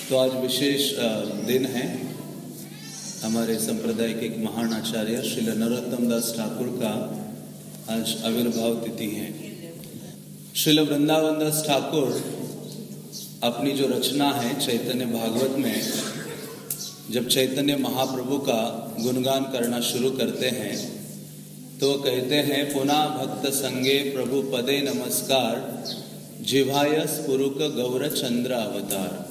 तो आज विशेष दिन है। हमारे संप्रदाय के एक महान आचार्य श्रील नरोत्तम दास ठाकुर का आज आविर्भाव तिथि है। श्रील वृंदावन दास ठाकुर अपनी जो रचना है चैतन्य भागवत में जब चैतन्य महाप्रभु का गुणगान करना शुरू करते हैं तो कहते हैं, पुनः भक्त संगे प्रभु पदे नमस्कार, जिह्वाय स्फुरुक गौर चंद्र अवतार।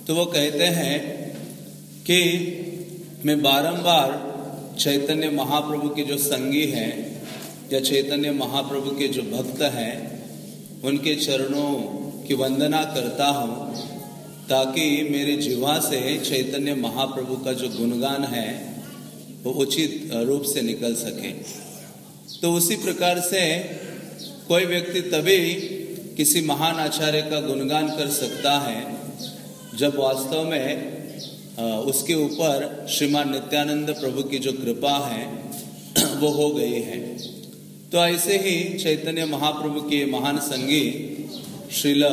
तो वो कहते हैं कि मैं बारंबार चैतन्य महाप्रभु के जो संगी हैं या चैतन्य महाप्रभु के जो भक्त हैं उनके चरणों की वंदना करता हूँ ताकि मेरे जिह्वा से चैतन्य महाप्रभु का जो गुणगान है वो उचित रूप से निकल सके। तो उसी प्रकार से कोई व्यक्ति तभी किसी महान आचार्य का गुणगान कर सकता है जब वास्तव में उसके ऊपर श्रीमान नित्यानंद प्रभु की जो कृपा है वो हो गई है। तो ऐसे ही चैतन्य महाप्रभु के महान संगी श्रील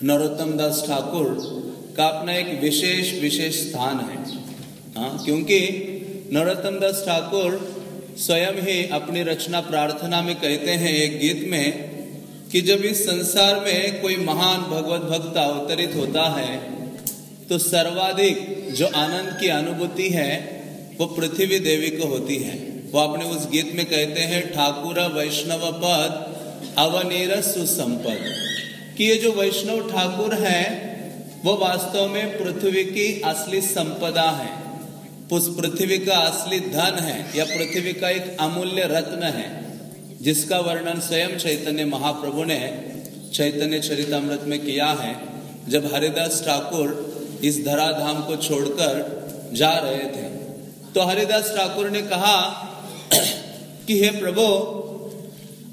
नरोत्तम दास ठाकुर का अपना एक विशेष स्थान है। क्योंकि नरोत्तम दास ठाकुर स्वयं ही अपनी रचना प्रार्थना में कहते हैं एक गीत में कि जब इस संसार में कोई महान भगवत भक्त अवतरित होता है तो सर्वाधिक जो आनंद की अनुभूति है वो पृथ्वी देवी को होती है। वो अपने उस गीत में कहते हैं, ठाकुर वैष्णव पद अवनीर सुसंपद, कि ये जो वैष्णव ठाकुर है वो वास्तव में पृथ्वी की असली संपदा है, उस पृथ्वी का असली धन है या पृथ्वी का एक अमूल्य रत्न है जिसका वर्णन स्वयं चैतन्य महाप्रभु ने चैतन्य चरितामृत में किया है। जब हरिदास ठाकुर इस धराधाम को छोड़कर जा रहे थे तो हरिदास ठाकुर ने कहा कि हे प्रभु,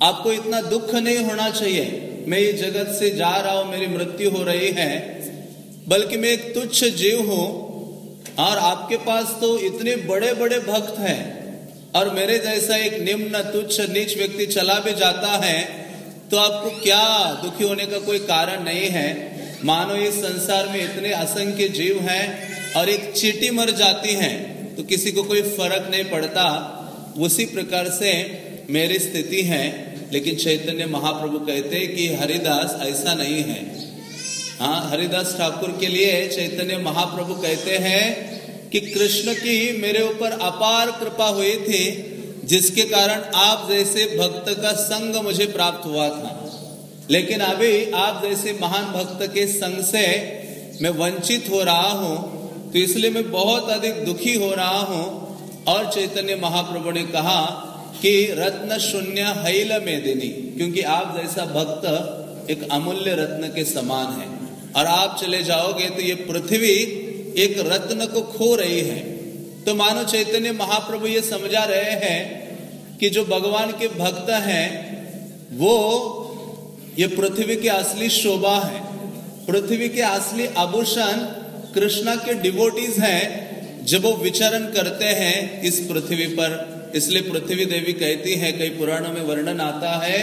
आपको इतना दुख नहीं होना चाहिए, मैं ये जगत से जा रहा हूं, मेरी मृत्यु हो रही है, बल्कि मैं एक तुच्छ जीव हूं और आपके पास तो इतने बड़े बड़े भक्त हैं और मेरे जैसा एक निम्न तुच्छ नीच व्यक्ति चला भी जाता है तो आपको क्या दुखी होने का कोई कारण नहीं है। मानो इस संसार में इतने असंख्य जीव हैं और एक चींटी मर जाती है तो किसी को कोई फर्क नहीं पड़ता, उसी प्रकार से मेरी स्थिति है। लेकिन चैतन्य महाप्रभु कहते हैं कि हरिदास ऐसा नहीं है। हरिदास ठाकुर के लिए चैतन्य महाप्रभु कहते हैं कि कृष्ण की मेरे ऊपर अपार कृपा हुई थी जिसके कारण आप जैसे भक्त का संग मुझे प्राप्त हुआ था, लेकिन अभी आप जैसे महान भक्त के संग से मैं वंचित हो रहा हूं तो इसलिए मैं बहुत अधिक दुखी हो रहा हूं। और चैतन्य महाप्रभु ने कहा कि रत्न शून्य हैल मेदिनी, क्योंकि आप जैसा भक्त एक अमूल्य रत्न के समान है और आप चले जाओगे तो ये पृथ्वी एक रत्न को खो रही है। तो मानो चैतन्य महाप्रभु ये समझा रहे हैं कि जो भगवान के भक्त हैं वो ये पृथ्वी की असली शोभा है, पृथ्वी के असली आभूषण कृष्णा के डिवोटीज हैं जब वो विचरण करते हैं इस पृथ्वी पर। इसलिए पृथ्वी देवी कहती है, कई पुराणों में वर्णन आता है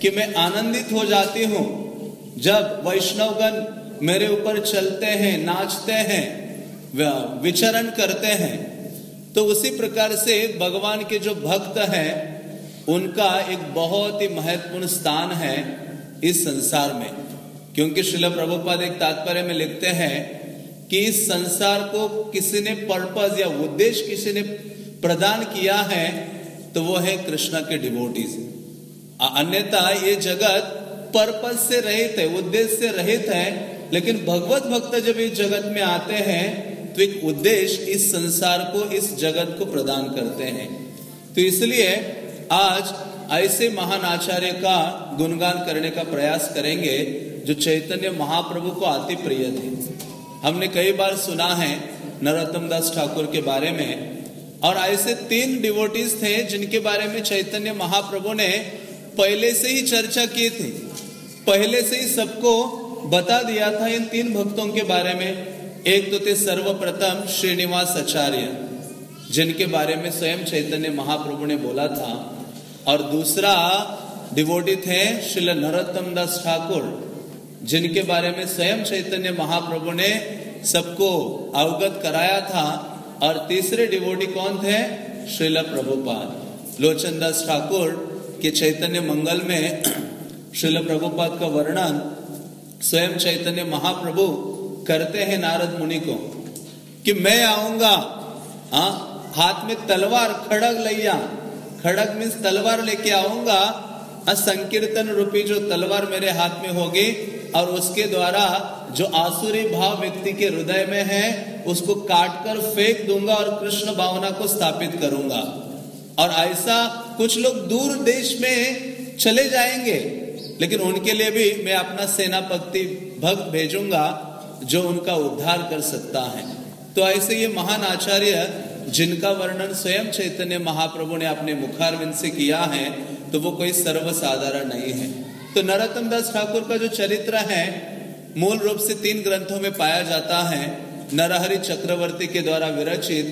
कि मैं आनंदित हो जाती हूं जब वैष्णवगण मेरे ऊपर चलते हैं, नाचते हैं, विचरण करते हैं। तो उसी प्रकार से भगवान के जो भक्त हैं उनका एक बहुत ही महत्वपूर्ण स्थान है इस संसार में। क्योंकि श्रील प्रभुपाद एक तात्पर्य में लिखते हैं कि इस संसार को किसी ने पर्पस या उद्देश्य किसी ने प्रदान किया है तो वो है कृष्ण के डिवोटीज। अन्यथा ये जगत पर्पस से रहित है, उद्देश्य से रहित है। लेकिन भगवत भक्त जब इस जगत में आते हैं तो एक उद्देश्य इस संसार को, इस जगत को प्रदान करते हैं। तो इसलिए आज ऐसे महान आचार्य का गुणगान करने का प्रयास करेंगे जो चैतन्य महाप्रभु को अति प्रिय थे। हमने कई बार सुना है नरोत्तम दास ठाकुर के बारे में, और ऐसे 3 डिवोटीज थे जिनके बारे में चैतन्य महाप्रभु ने पहले से ही चर्चा की थी, पहले से ही सबको बता दिया था इन 3 भक्तों के बारे में। एक तो थे सर्वप्रथम श्रीनिवास आचार्य जिनके बारे में स्वयं चैतन्य महाप्रभु ने बोला था, और दूसरा डिवोटी थे श्रील नरोत्तम दास ठाकुर जिनके बारे में स्वयं चैतन्य महाप्रभु ने सबको अवगत कराया था। और तीसरे डिवोटी कौन थे? श्रील प्रभुपाद। लोचन दास ठाकुर के चैतन्य मंगल में श्रील प्रभुपाद का वर्णन स्वयं चैतन्य महाप्रभु करते हैं नारद मुनि को कि मैं आऊंगा, हाथ में तलवार, खड़ग लैया, खड़ग मीन्स तलवार लेके आऊंगा, संकीर्तन रूपी जो तलवार मेरे हाथ में होगी, और उसके द्वारा जो आसुरी भाव व्यक्ति के हृदय में है उसको काटकर फेंक दूंगा और कृष्ण भावना को स्थापित करूंगा। और ऐसा कुछ लोग दूर देश में चले जाएंगे, लेकिन उनके लिए भी मैं अपना सेनापति भक्त भेजूंगा जो उनका उद्धार कर सकता है। तो ऐसे ये महान आचार्य जिनका वर्णन स्वयं चैतन्य महाप्रभु ने अपने मुखारविंद से किया है, तो वो कोई सर्वसाधारण नहीं है। तो नरोत्तम दास ठाकुर का जो चरित्र है मूल रूप से 3 ग्रंथों में पाया जाता है। नरहरि चक्रवर्ती के द्वारा विरचित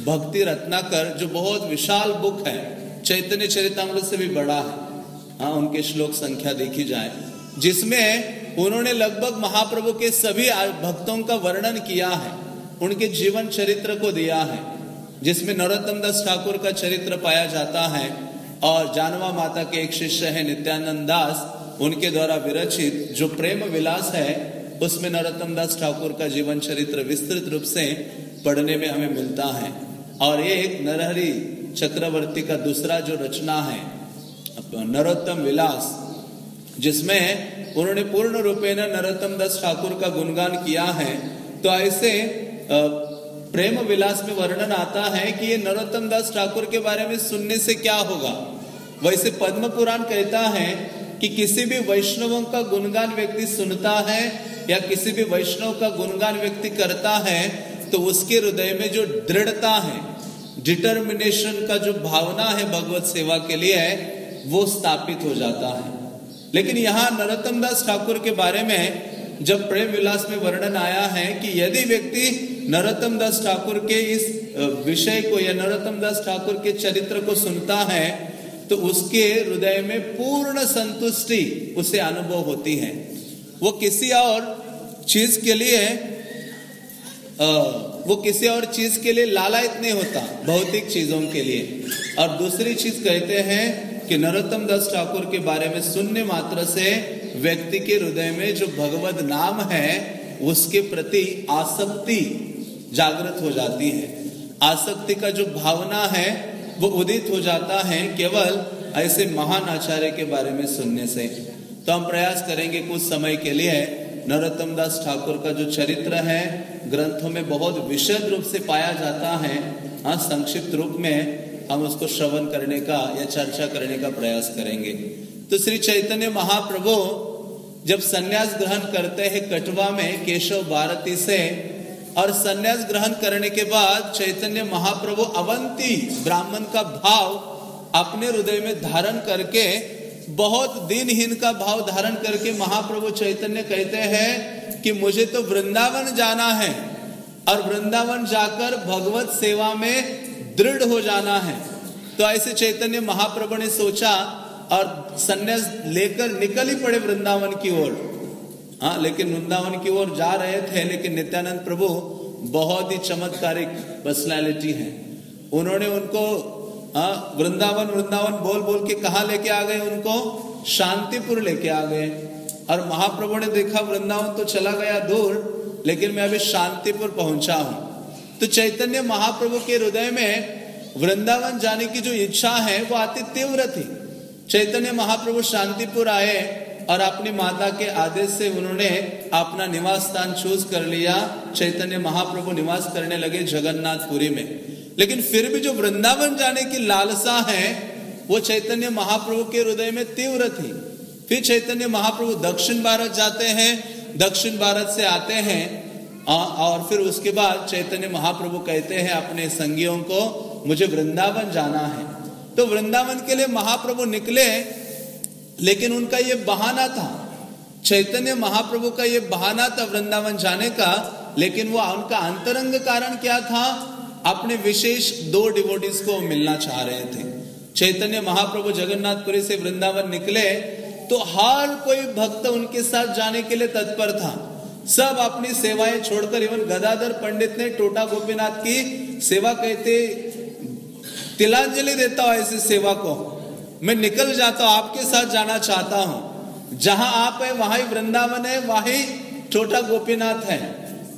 भक्ति रत्नाकर, जो बहुत विशाल बुक है, चैतन्य चरितामृत से भी बड़ा है, उनके श्लोक संख्या देखी जाए, जिसमें उन्होंने लगभग महाप्रभु के सभी भक्तों का वर्णन किया है, उनके जीवन चरित्र को दिया है, जिसमें नरोत्तम दास ठाकुर का चरित्र पाया जाता है। और जानवा माता के एक शिष्य है नित्यानंद दास, उनके द्वारा विरचित जो प्रेम विलास है उसमें नरोत्तम दास ठाकुर का जीवन चरित्र विस्तृत रूप से पढ़ने में हमें मिलता है। और एक नरहरि चक्रवर्ती का दूसरा जो रचना है नरोत्तम विलास, जिसमें उन्होंने पूर्ण रूपेण नरोत्तम दास ठाकुर का गुणगान किया है। तो ऐसे प्रेम विलास में वर्णन आता है कि ये नरोत्तम दास ठाकुर के बारे में सुनने से क्या होगा। वैसे पद्म पुराण कहता है कि किसी भी वैष्णवों का गुणगान व्यक्ति सुनता है या किसी भी वैष्णव का गुणगान व्यक्ति करता है, तो उसके हृदय में जो दृढ़ता है, डिटर्मिनेशन का जो भावना है भगवत सेवा के लिए, वो स्थापित हो जाता है। लेकिन यहाँ नरोत्तम दास ठाकुर के बारे में जब प्रेम विलास में वर्णन आया है कि यदि व्यक्ति नरोत्तम दास ठाकुर के इस विषय को या नरोत्तम दास ठाकुर के चरित्र को सुनता है, तो उसके हृदय में पूर्ण संतुष्टि उसे अनुभव होती है। वो किसी और चीज के लिए लालायित नहीं होता, भौतिक चीजों के लिए। और दूसरी चीज कहते हैं कि नरोत्तम दास ठाकुर के बारे में सुनने मात्र से व्यक्ति के हृदय में जो भगवद नाम है उसके प्रति आसक्ति जागृत हो जाती है। आसक्ति का जो भावना है वो उदित हो जाता है केवल ऐसे महान आचार्य के बारे में सुनने से। तो हम प्रयास करेंगे कुछ समय के लिए नरोत्तम दास ठाकुर का जो चरित्र है ग्रंथों में बहुत विशद रूप से पाया जाता है, संक्षिप्त रूप में हम उसको श्रवण करने का या चर्चा करने का प्रयास करेंगे। तो श्री चैतन्य महाप्रभु जब संन्यास ग्रहण करते हैं कटवा में केशव भारती से, और संन्यास ग्रहण करने के बाद चैतन्य महाप्रभु अवंती ब्राह्मण का भाव अपने हृदय में धारण करके, बहुत दिनहीन का भाव धारण करके महाप्रभु चैतन्य कहते हैं कि मुझे तो वृंदावन जाना है और वृंदावन जाकर भगवत सेवा में दृढ़ हो जाना है। तो ऐसे चैतन्य महाप्रभु ने सोचा और संन्यास लेकर निकल ही पड़े वृंदावन की ओर। लेकिन वृंदावन की ओर जा रहे थे, लेकिन नित्यानंद प्रभु बहुत ही चमत्कारिक पर्सनालिटी है। उन्होंने उनको वृंदावन वृंदावन बोल बोल के कहा लेके आ गए, उनको शांतिपुर लेके आ गए। और महाप्रभु ने देखा वृंदावन तो चला गया दूर, लेकिन मैं अभी शांतिपुर पहुंचा हूं। तो चैतन्य महाप्रभु के हृदय में वृंदावन जाने की जो इच्छा है वो अति तीव्र थी। चैतन्य महाप्रभु शांतिपुर आए और अपनी माता के आदेश से उन्होंने अपना निवास स्थान चूज कर लिया। चैतन्य महाप्रभु निवास करने लगे जगन्नाथपुरी में। लेकिन फिर भी जो वृंदावन जाने की लालसा है वो चैतन्य महाप्रभु के हृदय में तीव्र थी। फिर चैतन्य महाप्रभु दक्षिण भारत जाते हैं, दक्षिण भारत से आते हैं, और फिर उसके बाद चैतन्य महाप्रभु कहते हैं अपने संगियों को, मुझे वृंदावन जाना है। तो वृंदावन के लिए महाप्रभु निकले, लेकिन उनका ये बहाना था, चैतन्य महाप्रभु का ये बहाना था वृंदावन जाने का। लेकिन वो उनका अंतरंग कारण क्या था? अपने विशेष 2 डिवोटीज को मिलना चाह रहे थे। चैतन्य महाप्रभु जगन्नाथपुरी से वृंदावन निकले तो हर कोई भक्त उनके साथ जाने के लिए तत्पर था। सब अपनी सेवाएं छोड़कर, इवन गदाधर पंडित ने टोटा गोपीनाथ की सेवा कहते तिलांजलि देता हूं ऐसी सेवा को, मैं निकल जाता हूं, आपके साथ जाना चाहता हूं, जहां आप है वहां वृंदावन है, वहीं टोटा गोपीनाथ है।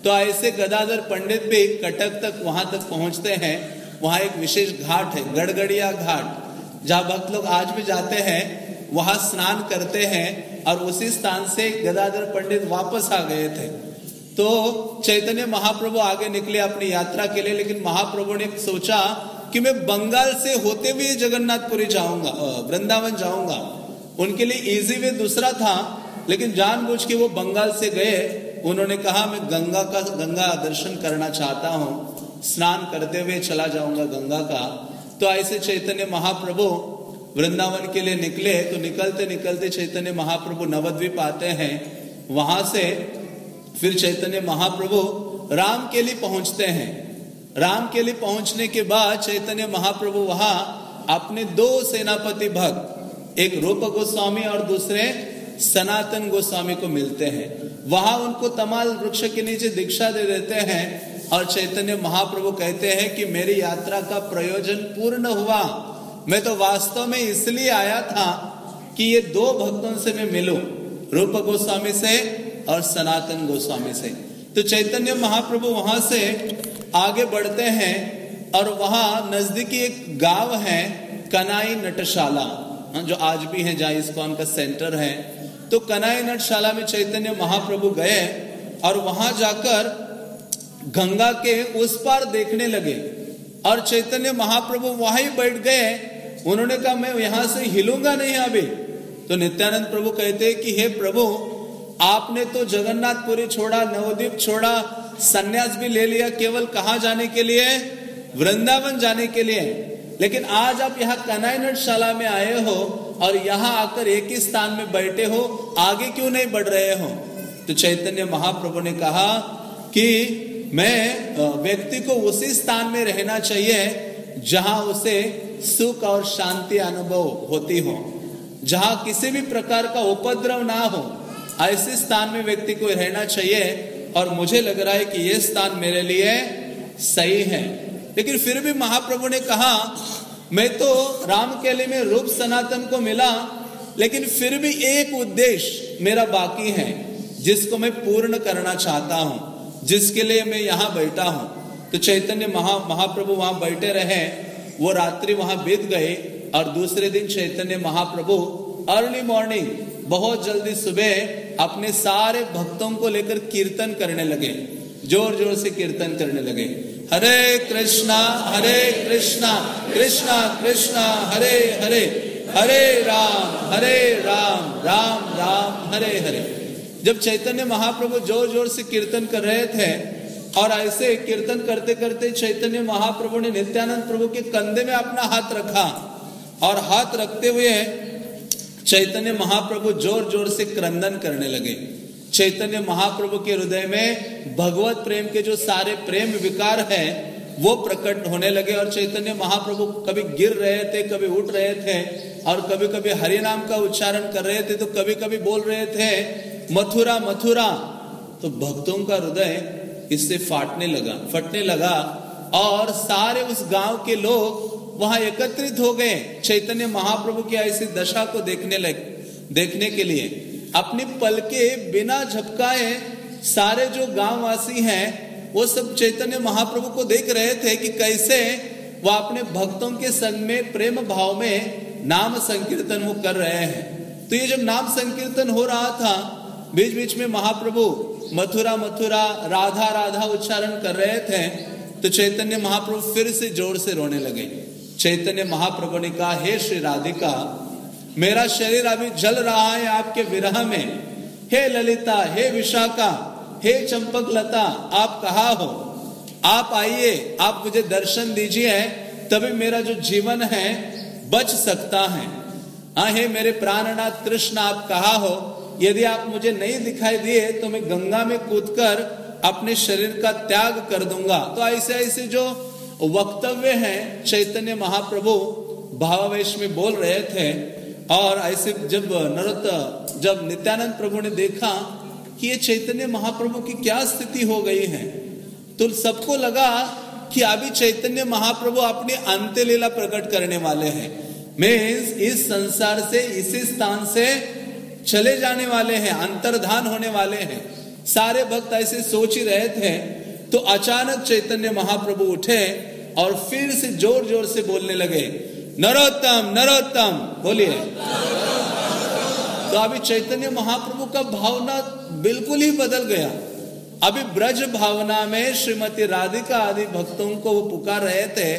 तो ऐसे गदाधर पंडित भी कटक तक वहां तक पहुंचते हैं। वहां एक विशेष घाट है, गड़गड़िया घाट, जहां भक्त लोग आज भी जाते हैं, वहां स्नान करते हैं। और उसी स्थान से गदाधर पंडित वापस आ गए थे। तो चैतन्य महाप्रभु आगे निकले अपनी यात्रा के लिए, लेकिन महाप्रभु ने सोचा कि मैं बंगाल से होते हुए जगन्नाथपुरी जाऊंगा, वृंदावन जाऊंगा। उनके लिए इजी वे दूसरा था, लेकिन जानबूझ के वो बंगाल से गए। उन्होंने कहा मैं गंगा दर्शन करना चाहता हूं, स्नान करते हुए चला जाऊंगा गंगा का। तो ऐसे चैतन्य महाप्रभु वृंदावन के लिए निकले। तो निकलते निकलते चैतन्य महाप्रभु नवद्वीप आते हैं। वहां से फिर चैतन्य महाप्रभु राम के लिए पहुंचते हैं। राम के लिए पहुंचने के बाद चैतन्य महाप्रभु वहां अपने दो सेनापति भक्त, एक रूप गोस्वामी और दूसरे सनातन गोस्वामी को मिलते हैं। वहां उनको तमाल वृक्ष के नीचे दीक्षा दे देते हैं। और चैतन्य महाप्रभु कहते हैं कि मेरी यात्रा का प्रयोजन पूर्ण हुआ। मैं तो वास्तव में इसलिए आया था कि ये दो भक्तों से मैं मिलूं, रूप गोस्वामी से और सनातन गोस्वामी से। तो चैतन्य महाप्रभु वहां से आगे बढ़ते हैं और वहां नजदीकी एक गांव है कनाई नटशाला, जो आज भी है, जहां इस्कॉन का सेंटर है। तो कनाई नटशाला में चैतन्य महाप्रभु गए और वहां जाकर गंगा के उस पार देखने लगे। और चैतन्य महाप्रभु वहीं बैठ गए। उन्होंने कहा मैं यहां से हिलूंगा नहीं अभी। तो नित्यानंद प्रभु कहते हैं कि हे प्रभु, आपने तो जगन्नाथपुरी छोड़ा, नवद्वीप छोड़ा, सन्यास भी ले लिया, केवल कहां जाने के लिए? वृंदावन जाने के लिए। लेकिन आज आप यहाँ कनाई नटशाला में आए हो और यहाँ आकर एक ही स्थान में बैठे हो, आगे क्यों नहीं बढ़ रहे हो? तो चैतन्य महाप्रभु ने कहा कि मैं व्यक्ति को उसी स्थान में रहना चाहिए जहां उसे सुख और शांति अनुभव होती हो, जहां किसी भी प्रकार का उपद्रव ना हो, ऐसे स्थान में व्यक्ति को रहना चाहिए। और मुझे लग रहा है कि यह स्थान मेरे लिए सही है। लेकिन फिर भी महाप्रभु ने कहा मैं तो राम केले में रूप सनातन को मिला, लेकिन फिर भी एक उद्देश्य मेरा बाकी है जिसको मैं पूर्ण करना चाहता हूं, जिसके लिए मैं यहां बैठा हूं। तो चैतन्य महाप्रभु वहां बैठे रहे। वो रात्रि वहां बीत गई और दूसरे दिन चैतन्य महाप्रभु अर्ली मॉर्निंग, बहुत जल्दी सुबह अपने सारे भक्तों को लेकर कीर्तन करने लगे, जोर जोर से कीर्तन करने लगे। हरे कृष्णा कृष्णा कृष्णा हरे हरे, हरे राम राम राम हरे हरे। जब चैतन्य महाप्रभु जोर जोर से कीर्तन कर रहे थे और ऐसे कीर्तन करते करते चैतन्य महाप्रभु ने नित्यानंद प्रभु के कंधे में अपना हाथ रखा और हाथ रखते हुए चैतन्य महाप्रभु जोर जोर से क्रंदन करने लगे। चैतन्य महाप्रभु के हृदय में भगवत प्रेम के जो सारे प्रेम विकार हैं वो प्रकट होने लगे। और चैतन्य महाप्रभु कभी गिर रहे थे, कभी उठ रहे थे और कभी कभी हरि नाम का उच्चारण कर रहे थे, तो कभी कभी बोल रहे थे मथुरा मथुरा। तो भक्तों का हृदय इससे फटने लगा और सारे उस गांव के लोग वहां एकत्रित हो गए चैतन्य महाप्रभु की ऐसी दशा को देखने के लिए। अपनी पलके बिना झपकाए सारे जो गांववासी हैं वो सब चैतन्य महाप्रभु को देख रहे थे कि कैसे वो अपने भक्तों के संग में प्रेम भाव में नाम संकीर्तन वो कर रहे हैं। तो ये जब नाम संकीर्तन हो रहा था, बीच बीच में महाप्रभु मथुरा मथुरा राधा राधा उच्चारण कर रहे थे, तो चैतन्य महाप्रभु फिर से जोर से रोने लगे। चैतन्य महाप्रभु ने कहा हे श्री राधिका, मेरा शरीर अभी जल रहा है आपके विरह में। हे ललिता, हे विशाखा, हे चंपक लता, आप कहाँ हो? आप आइए, आप मुझे दर्शन दीजिए, तभी मेरा जो जीवन है बच सकता है। हे मेरे प्राणनाथ कृष्ण, आप कहाँ हो? यदि आप मुझे नहीं दिखाई दिए तो मैं गंगा में कूदकर अपने शरीर का त्याग कर दूंगा। तो ऐसे ऐसे जो वक्तव्य हैं चैतन्य महाप्रभु भावावेश में बोल रहे थे। और ऐसे जब नित्यानंद प्रभु ने देखा कि ये चैतन्य महाप्रभु की क्या स्थिति हो गई है, तो सबको लगा कि अभी चैतन्य महाप्रभु अपनी अंत्य लीला प्रकट करने वाले हैं। मीन्स इस संसार से, इसी स्थान से चले जाने वाले हैं, अंतर्धान होने वाले हैं। सारे भक्त ऐसे सोच ही रहे थे, तो अचानक चैतन्य महाप्रभु उठे और फिर से जोर जोर से बोलने लगे, नरोत्तम नरोत्तम, बोलिए। तो अभी चैतन्य महाप्रभु का भावना बिल्कुल ही बदल गया। अभी ब्रज भावना में श्रीमती राधिका आदि भक्तों को वो पुकार रहे थे,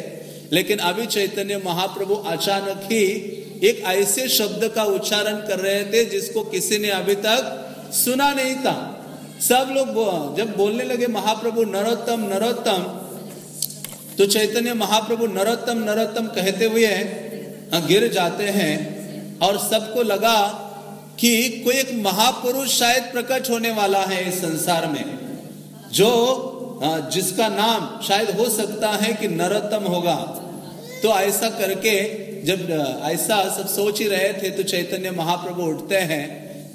लेकिन अभी चैतन्य महाप्रभु अचानक ही एक ऐसे शब्द का उच्चारण कर रहे थे जिसको किसी ने अभी तक सुना नहीं था। सब लोग जब बोलने लगे महाप्रभु नरोत्तम नरोत्तम, तो चैतन्य महाप्रभु नरोत्तम नरोत्तम कहते हुए गिर जाते हैं और सबको लगा कि कोई एक महापुरुष शायद प्रकट होने वाला है इस संसार में, जो जिसका नाम शायद हो सकता है कि नरोत्तम होगा। तो ऐसा करके जब ऐसा सब सोच ही रहे थे, तो चैतन्य महाप्रभु उठते हैं,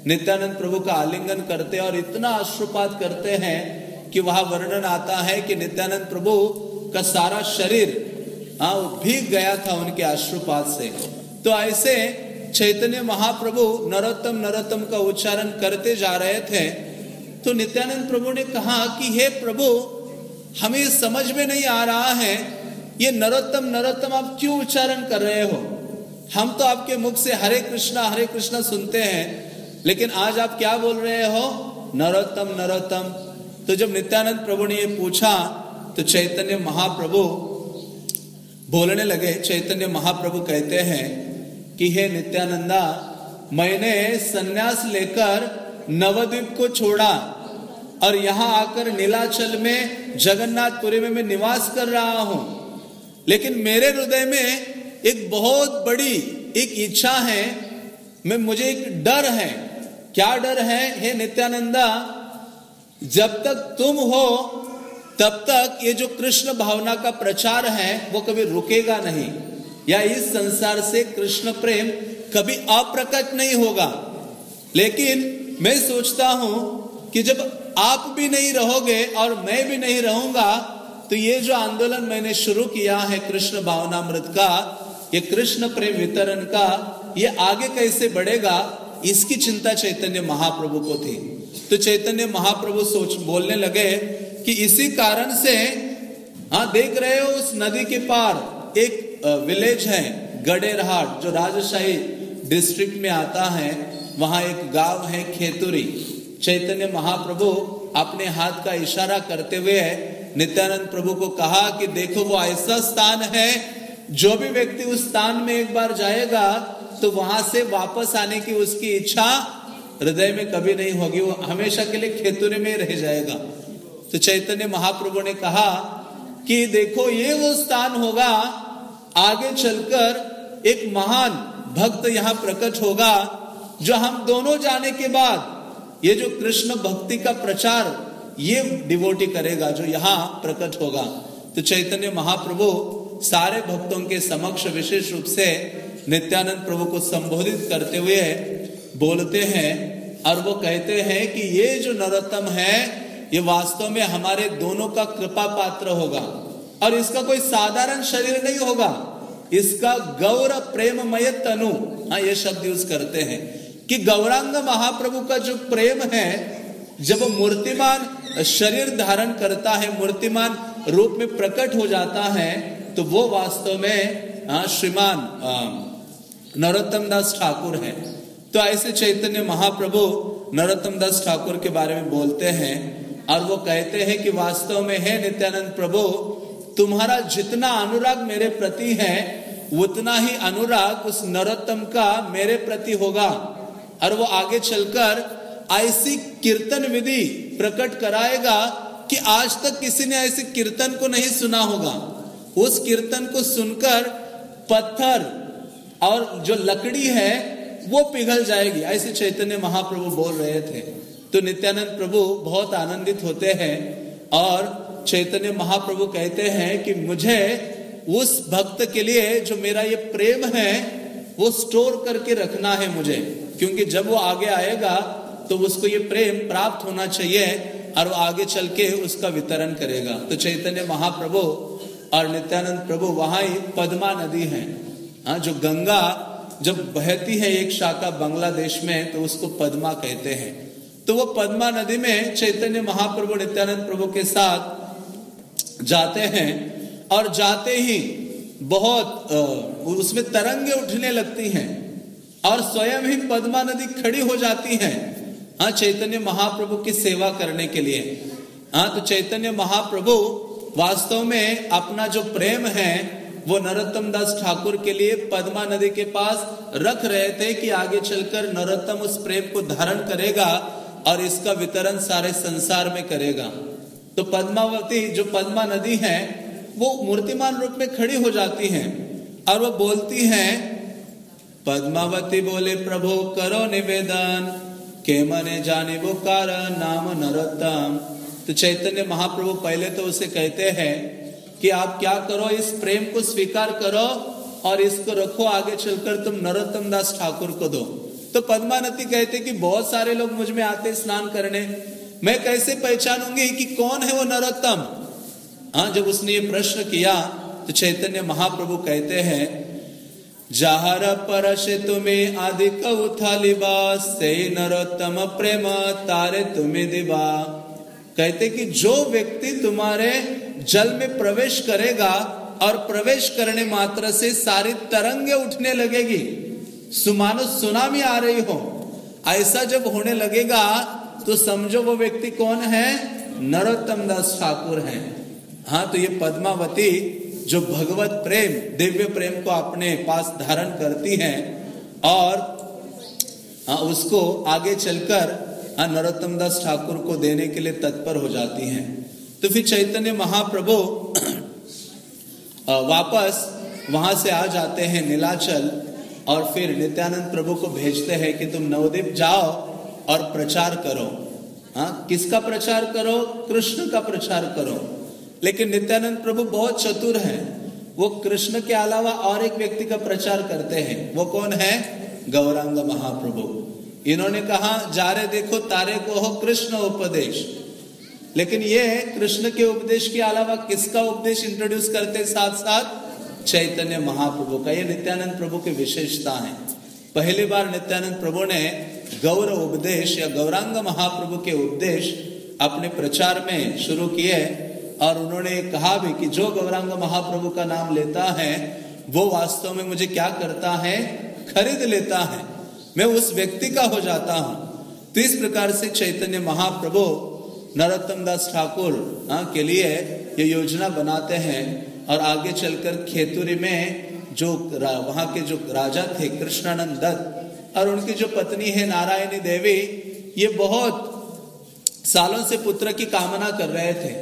नित्यानंद प्रभु का आलिंगन करते हैं और इतना अश्रुपात करते हैं कि वहां वर्णन आता है कि नित्यानंद प्रभु का सारा शरीर भीग गया था उनके अश्रुपात से। तो ऐसे चैतन्य महाप्रभु नरोत्तम नरोत्तम का उच्चारण करते जा रहे थे, तो नित्यानंद प्रभु ने कहा कि हे प्रभु, हमें समझ में नहीं आ रहा है ये नरोत्तम नरोत्तम आप क्यों उच्चारण कर रहे हो। हम तो आपके मुख से हरे कृष्णा सुनते हैं, लेकिन आज आप क्या बोल रहे हो, नरोत्तम नरोत्तम। तो जब नित्यानंद प्रभु ने ये पूछा, तो चैतन्य महाप्रभु बोलने लगे। चैतन्य महाप्रभु कहते हैं कि हे नित्यानंदा, मैंने सन्यास लेकर नवद्वीप को छोड़ा और यहां आकर नीलाचल में जगन्नाथपुरी में मैं निवास कर रहा हूं, लेकिन मेरे हृदय में एक बहुत बड़ी एक इच्छा है, मुझे एक डर है। क्या डर है हे नित्यानंदा, जब तक तुम हो तब तक ये जो कृष्ण भावना का प्रचार है वो कभी रुकेगा नहीं, या इस संसार से कृष्ण प्रेम कभी अप्रकट नहीं होगा। लेकिन मैं सोचता हूं कि जब आप भी नहीं रहोगे और मैं भी नहीं रहूंगा, तो ये जो आंदोलन मैंने शुरू किया है कृष्ण भावनामृत का, ये कृष्ण प्रेम वितरण का, ये आगे कैसे बढ़ेगा, इसकी चिंता चैतन्य महाप्रभु को थी। तो चैतन्य महाप्रभु बोलने लगे कि इसी कारण से, देख रहे हो उस नदी के पार एक विलेज है गडेरहाट, जो राजशाही डिस्ट्रिक्ट में आता है, वहां एक गांव है खेतुरी। चैतन्य महाप्रभु अपने हाथ का इशारा करते हुए नित्यानंद प्रभु को कहा कि देखो वो ऐसा स्थान है, जो भी व्यक्ति उस स्थान में एक बार जाएगा तो वहां से वापस आने की उसकी इच्छा हृदय में कभी नहीं होगी, वो हमेशा के लिए खेतुरी में रह जाएगा। तो चैतन्य महाप्रभु ने कहा कि देखो ये वो स्थान होगा, आगे चलकर एक महान भक्त यहाँ प्रकट होगा, जो हम दोनों जाने के बाद ये जो कृष्ण भक्ति का प्रचार ये डिवोटी करेगा, जो यहाँ प्रकट होगा। तो चैतन्य महाप्रभु सारे भक्तों के समक्ष विशेष रूप से नित्यानंद प्रभु को संबोधित करते हुए बोलते हैं, और वो कहते हैं कि ये जो नरोत्तम है ये वास्तव में हमारे दोनों का कृपा पात्र होगा, और इसका कोई साधारण शरीर नहीं होगा, इसका गौर प्रेममय तनु, ये शब्द यूज करते हैं कि गौरांग महाप्रभु का जो प्रेम है, जब मूर्तिमान शरीर धारण करता है, मूर्तिमान रूप में प्रकट हो जाता है, तो वो वास्तव में श्रीमान नरोत्तम दास ठाकुर है। तो ऐसे चैतन्य महाप्रभु नरोत्तम दास ठाकुर के बारे में बोलते हैं, और वो कहते हैं कि वास्तव में है नित्यानंद प्रभु, तुम्हारा जितना अनुराग मेरे प्रति है उतना ही अनुराग उस नरोत्तम का मेरे प्रति होगा। और वो आगे चलकर ऐसी कीर्तन विधि प्रकट कराएगा कि आज तक किसी ने ऐसे कीर्तन को नहीं सुना होगा। उस कीर्तन को सुनकर पत्थर और जो लकड़ी है वो पिघल जाएगी, ऐसे चैतन्य महाप्रभु बोल रहे थे। तो नित्यानंद प्रभु बहुत आनंदित होते हैं, और चैतन्य महाप्रभु कहते हैं कि मुझे उस भक्त के लिए जो मेरा ये प्रेम है वो स्टोर करके रखना है मुझे, क्योंकि जब वो आगे आएगा तो उसको ये प्रेम प्राप्त होना चाहिए और वो आगे चल के उसका वितरण करेगा। तो चैतन्य महाप्रभु और नित्यानंद प्रभु वहां ही पद्मा नदी है, जो गंगा जब बहती है एक शाखा बांग्लादेश में तो उसको पद्मा कहते हैं। तो वो पद्मा नदी में चैतन्य महाप्रभु नित्यानंद प्रभु के साथ जाते हैं और जाते ही बहुत उसमें तरंगे उठने लगती हैं और स्वयं ही पद्मा नदी खड़ी हो जाती है चैतन्य महाप्रभु की सेवा करने के लिए। तो चैतन्य महाप्रभु वास्तव में अपना जो प्रेम है वो नरोत्तम दास ठाकुर के लिए पद्मा नदी के पास रख रहे थे कि आगे चलकर नरोत्तम उस प्रेम को धारण करेगा और इसका वितरण सारे संसार में करेगा। तो पद्मावती जो पद्मा नदी है वो मूर्तिमान रूप में खड़ी हो जाती है और वो बोलती है, पद्मावती बोले प्रभु करो निवेदन के मने जाने वो कारण नाम नरोत्तम। तो चैतन्य महाप्रभु पहले तो उसे कहते हैं कि आप क्या करो, इस प्रेम को स्वीकार करो और इसको रखो, आगे चलकर तुम नरोत्तम दास ठाकुर को दो। तो पद्मावती कहते कि बहुत सारे लोग मुझ में आते स्नान करने, मैं कैसे पहचानूंगी कि कौन है वो नरोत्तम। जब उसने ये प्रश्न किया तो चैतन्य महाप्रभु कहते हैं, जहर परशे तुम्हें अधिक उथालिबा से नरोत्तम प्रेम तारे तुम्हें दिबा। कहते कि जो व्यक्ति तुम्हारे जल में प्रवेश करेगा और प्रवेश करने मात्र से सारी तरंगे उठने लगेगी, सुमानो सुनामी आ रही हो, ऐसा जब होने लगेगा तो समझो वो व्यक्ति कौन है, नरोत्तम दास ठाकुर हैं। तो ये पद्मावती जो भगवत प्रेम दिव्य प्रेम को अपने पास धारण करती हैं और उसको आगे चलकर नरोत्तम दास ठाकुर को देने के लिए तत्पर हो जाती हैं। तो फिर चैतन्य महाप्रभु वापस वहां से आ जाते हैं नीलाचल और फिर नित्यानंद प्रभु को भेजते हैं कि तुम नवद्वीप जाओ और प्रचार करो। किसका प्रचार करो? कृष्ण का प्रचार करो। लेकिन नित्यानंद प्रभु बहुत चतुर हैं, वो कृष्ण के अलावा और एक व्यक्ति का प्रचार करते हैं। वो कौन है? गौरांग महाप्रभु। इन्होंने कहा जा रे देखो तारे को हो कृष्ण उपदेश, लेकिन ये कृष्ण के उपदेश के अलावा किसका उपदेश इंट्रोड्यूस करते साथ साथ? चैतन्य महाप्रभु का। ये नित्यानंद प्रभु की विशेषता है। पहली बार नित्यानंद प्रभु ने गौर उपदेश या गौरांग महाप्रभु के उपदेश अपने प्रचार में शुरू किए और उन्होंने कहा भी कि जो गौरांग महाप्रभु का नाम लेता है वो वास्तव में मुझे क्या करता है? खरीद लेता है, मैं उस व्यक्ति का हो जाता हूं। तो इस प्रकार से चैतन्य महाप्रभु नरोत्तम दास ठाकुर के लिए ये योजना बनाते हैं और आगे चलकर खेतुरी में जो वहां के जो राजा थे कृष्णानंद दत्त और उनकी जो पत्नी है नारायणी देवी, ये बहुत सालों से पुत्र की कामना कर रहे थे।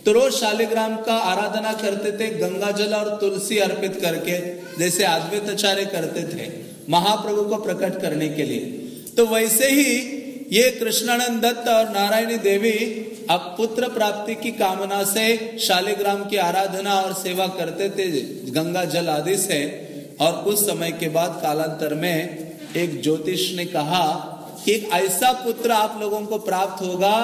तो रोज शालिग्राम का आराधना करते थे, गंगा जल और तुलसी अर्पित करके, जैसे अद्वैताचार्य करते थे महाप्रभु को प्रकट करने के लिए। तो वैसे ही ये कृष्णानंद दत्त और नारायणी देवी अब पुत्र प्राप्ति की कामना से शालिग्राम की आराधना और सेवा करते थे गंगा जल आदि से। और कुछ समय के बाद कालांतर में एक ज्योतिष ने कहा कि एक ऐसा पुत्र आप लोगों को प्राप्त होगा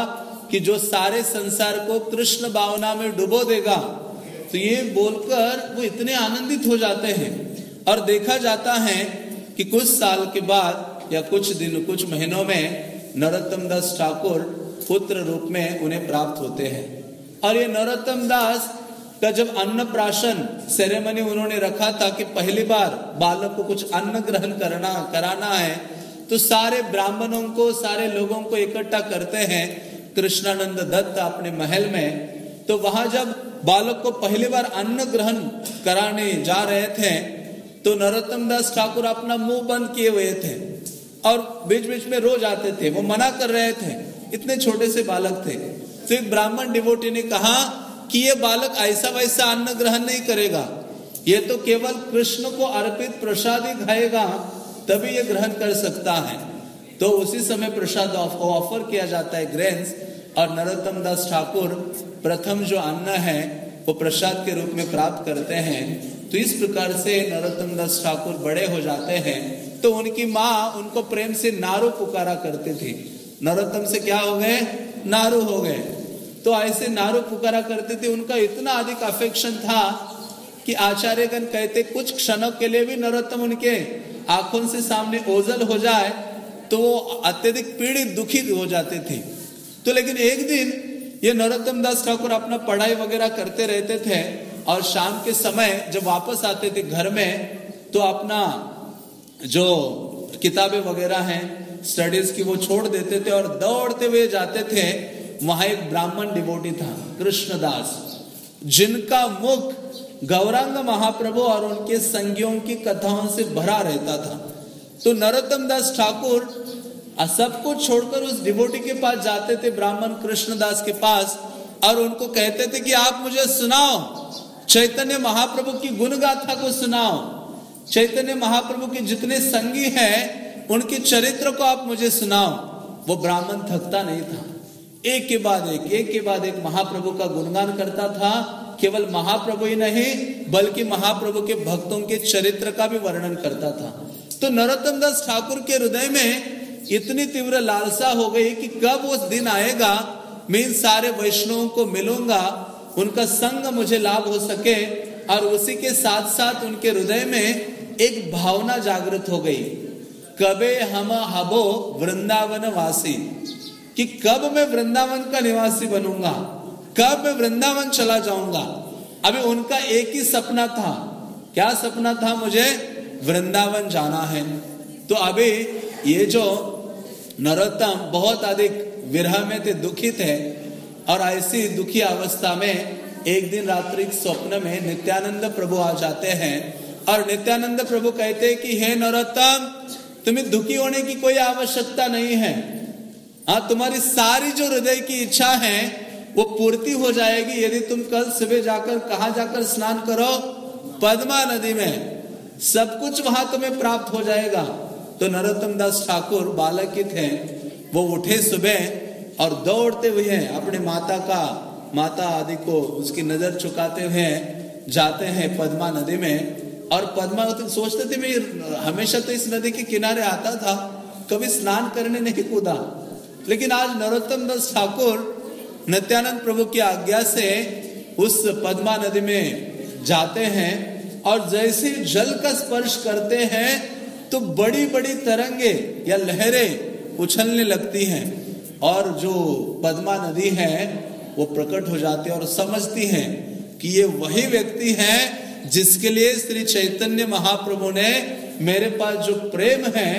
कि जो सारे संसार को कृष्ण भावना में डुबो देगा। तो ये बोलकर वो इतने आनंदित हो जाते हैं और देखा जाता है कि कुछ साल के बाद या कुछ महीनों में नरोत्तम दास ठाकुर पुत्र रूप में उन्हें प्राप्त होते हैं। और ये नरोत्तम दास का जब अन्नप्राशन सेरेमनी उन्होंने रखा था कि पहली बार बालक को कुछ अन्न ग्रहण कराना है, तो सारे ब्राह्मणों को, सारे लोगों को इकट्ठा करते हैं कृष्णानंद दत्त अपने महल में। तो वहां जब बालक को पहली बार अन्न ग्रहण कराने जा रहे थे तो नरोत्तम दास ठाकुर अपना मुंह बंद किए हुए थे और बीच बीच में रोज आते थे, वो मना कर रहे थे, इतने छोटे से बालक थे। तो एक ब्राह्मण डिवोटी ने कहा कि ये बालक ऐसा वैसा अन्न ग्रहण नहीं करेगा, ये तो केवल कृष्ण को अर्पित प्रसाद ही खाएगा, तभी ये ग्रहण कर सकता है। तो उसी समय प्रसाद ऑफर किया जाता है, ग्रेन्स, और नरोत्तम दास ठाकुर प्रथम जो अन्न है वो प्रसाद के रूप में प्राप्त करते हैं। तो इस प्रकार से नरोत्तम दास ठाकुर बड़े हो जाते हैं। तो उनकी माँ उनको प्रेम से नारू पुकारा करती थी। नरोत्तम से क्या हो गए? नारू हो गए। तो ऐसे नारू पुकारा करते थे। उनका इतना अधिक अफेक्शन था कि आचार्यगण कहते कुछ क्षणों के लिए भी नरोत्तम उनके आंखों से सामने ओझल हो जाए तो वो अत्यधिक पीड़ित दुखी हो जाते थे। तो लेकिन एक दिन ये नरोत्तम दास ठाकुर अपना पढ़ाई वगैरह करते रहते थे और शाम के समय जब वापस आते थे घर में तो अपना जो किताबें वगैरह हैं स्टडीज की वो छोड़ देते थे और दौड़ते हुए जाते थे। वहां एक ब्राह्मण डिवोटी था कृष्णदास, जिनका मुख गौरांग महाप्रभु और उनके संगियों की कथाओं से भरा रहता था। तो नरोत्तम दास ठाकुर सब कुछ छोड़कर उस डिवोटी के पास जाते थे, ब्राह्मण कृष्णदास के पास, और उनको कहते थे कि आप मुझे सुनाओ, चैतन्य महाप्रभु की गुण गाथा को सुनाओ, चैतन्य महाप्रभु के जितने संगी हैं उनके चरित्र को आप मुझे सुनाओ। वो ब्राह्मण थकता नहीं था, एक के बाद एक महाप्रभु का गुणगान करता था। केवल महाप्रभु ही नहीं बल्कि महाप्रभु के भक्तों के चरित्र का भी वर्णन करता था। तो नरोत्तम दास ठाकुर के हृदय में इतनी तीव्र लालसा हो गई कि कब उस दिन आएगा मैं इन सारे वैष्णवों को मिलूंगा, उनका संग मुझे लाभ हो सके। और उसी के साथ साथ उनके हृदय में एक भावना जागृत हो गई, कबे हम हबो वृंदावन वासी, कि कब मैं वृंदावन का निवासी बनूंगा, कब मैं वृंदावन चला जाऊंगा। अभी उनका एक ही सपना था। क्या सपना था? मुझे वृंदावन जाना है। तो अभी ये जो नरोत्तम बहुत अधिक विरह में थे, दुखी थे, और ऐसी दुखी अवस्था में एक दिन रात्रि स्वप्न में नित्यानंद प्रभु आ जाते हैं और नित्यानंद प्रभु कहते हैं कि हे नरोत्तम, तुम्हें दुखी होने की कोई आवश्यकता नहीं है। हाँ, तुम्हारी सारी जो हृदय की इच्छा है वो पूर्ति हो जाएगी यदि तुम कल सुबह जाकर कहाँ जाकर स्नान करो? पद्मा नदी में, सब कुछ वहां तुम्हें प्राप्त हो जाएगा। तो नरोत्तम दास ठाकुर बालक ही थे, वो उठे सुबह और दौड़ते हुए अपने माता आदि को उसकी नजर चुकाते हुए जाते हैं पद्मा नदी में। और पद्मा सोचते थे मैं हमेशा तो इस नदी के किनारे आता था, कभी स्नान करने नहीं कूदा, लेकिन आज नरोत्तम दास ठाकुर नित्यानंद प्रभु की आज्ञा से उस पद्मा नदी में जाते हैं और जैसे जल का स्पर्श करते हैं तो बड़ी बड़ी तरंगे या लहरें उछलने लगती हैं और जो पद्मा नदी है वो प्रकट हो जाती है और समझती हैं कि ये वही व्यक्ति है जिसके लिए श्री चैतन्य महाप्रभु ने मेरे पास जो प्रेम है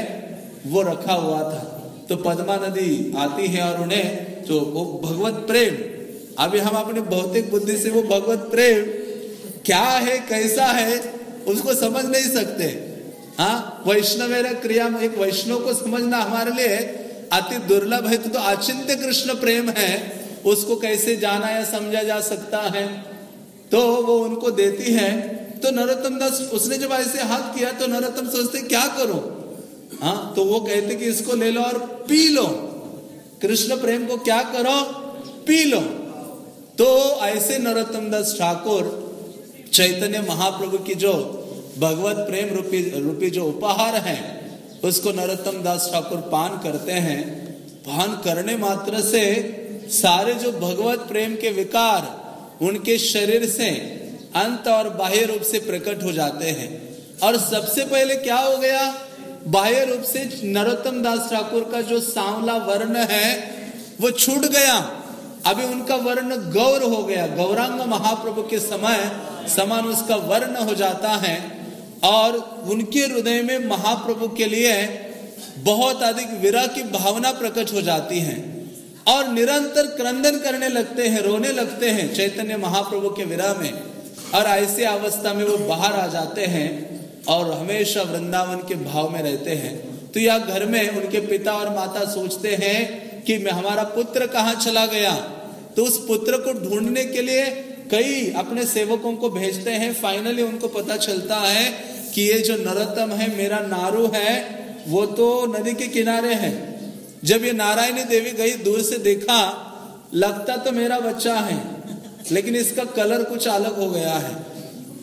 वो रखा हुआ था। तो पद्मा नदी आती है और उन्हें जो वो भगवत प्रेम, अभी हम अपने भौतिक बुद्धि से वो भगवत प्रेम क्या है कैसा है उसको समझ नहीं सकते। हाँ, वैष्णवेर क्रिया में एक वैष्णव को समझना हमारे लिए अति दुर्लभ है। तो अचिंत्य कृष्ण प्रेम है, उसको कैसे जाना या समझा जा सकता है? तो वो उनको देती है। तो नरोत्तम दास उसने जब ऐसे हाथ किया तो नरोत्तम सोचते क्या करो? हाँ, तो वो कहते कि इसको ले लो और पी लो, कृष्ण प्रेम को क्या करो? P low. तो ऐसे नरोत्तम दास ठाकुर चैतन्य महाप्रभु की जो भगवत प्रेम रूपी जो उपहार है उसको नरोत्तम दास ठाकुर पान करते हैं। पान करने मात्र से सारे जो भगवत प्रेम के विकार उनके शरीर से अंत और बाह्य रूप से प्रकट हो जाते हैं। और सबसे पहले क्या हो गया? बाह्य रूप से नरोत्तम दास ठाकुर का जो सांवला वर्ण है वो छूट गया। अभी उनका वर्ण गौर हो गया, गौरांग महाप्रभु के समान उसका वर्ण हो जाता है। और उनके हृदय में महाप्रभु के लिए बहुत अधिक विरह की भावना प्रकट हो जाती है और निरंतर क्रंदन करने लगते हैं, रोने लगते हैं चैतन्य महाप्रभु के विरह में। और ऐसी अवस्था में वो बाहर आ जाते हैं और हमेशा वृंदावन के भाव में रहते हैं। तो यह घर में उनके पिता और माता सोचते हैं कि हमारा पुत्र कहाँ चला गया। तो उस पुत्र को ढूंढने के लिए कई अपने सेवकों को भेजते हैं। फाइनली उनको पता चलता है कि ये जो नरोत्तम है, मेरा नारू है, वो तो नदी के किनारे है। जब ये नारायणी देवी गई, दूर से देखा, लगता तो मेरा बच्चा है लेकिन इसका कलर कुछ अलग हो गया है।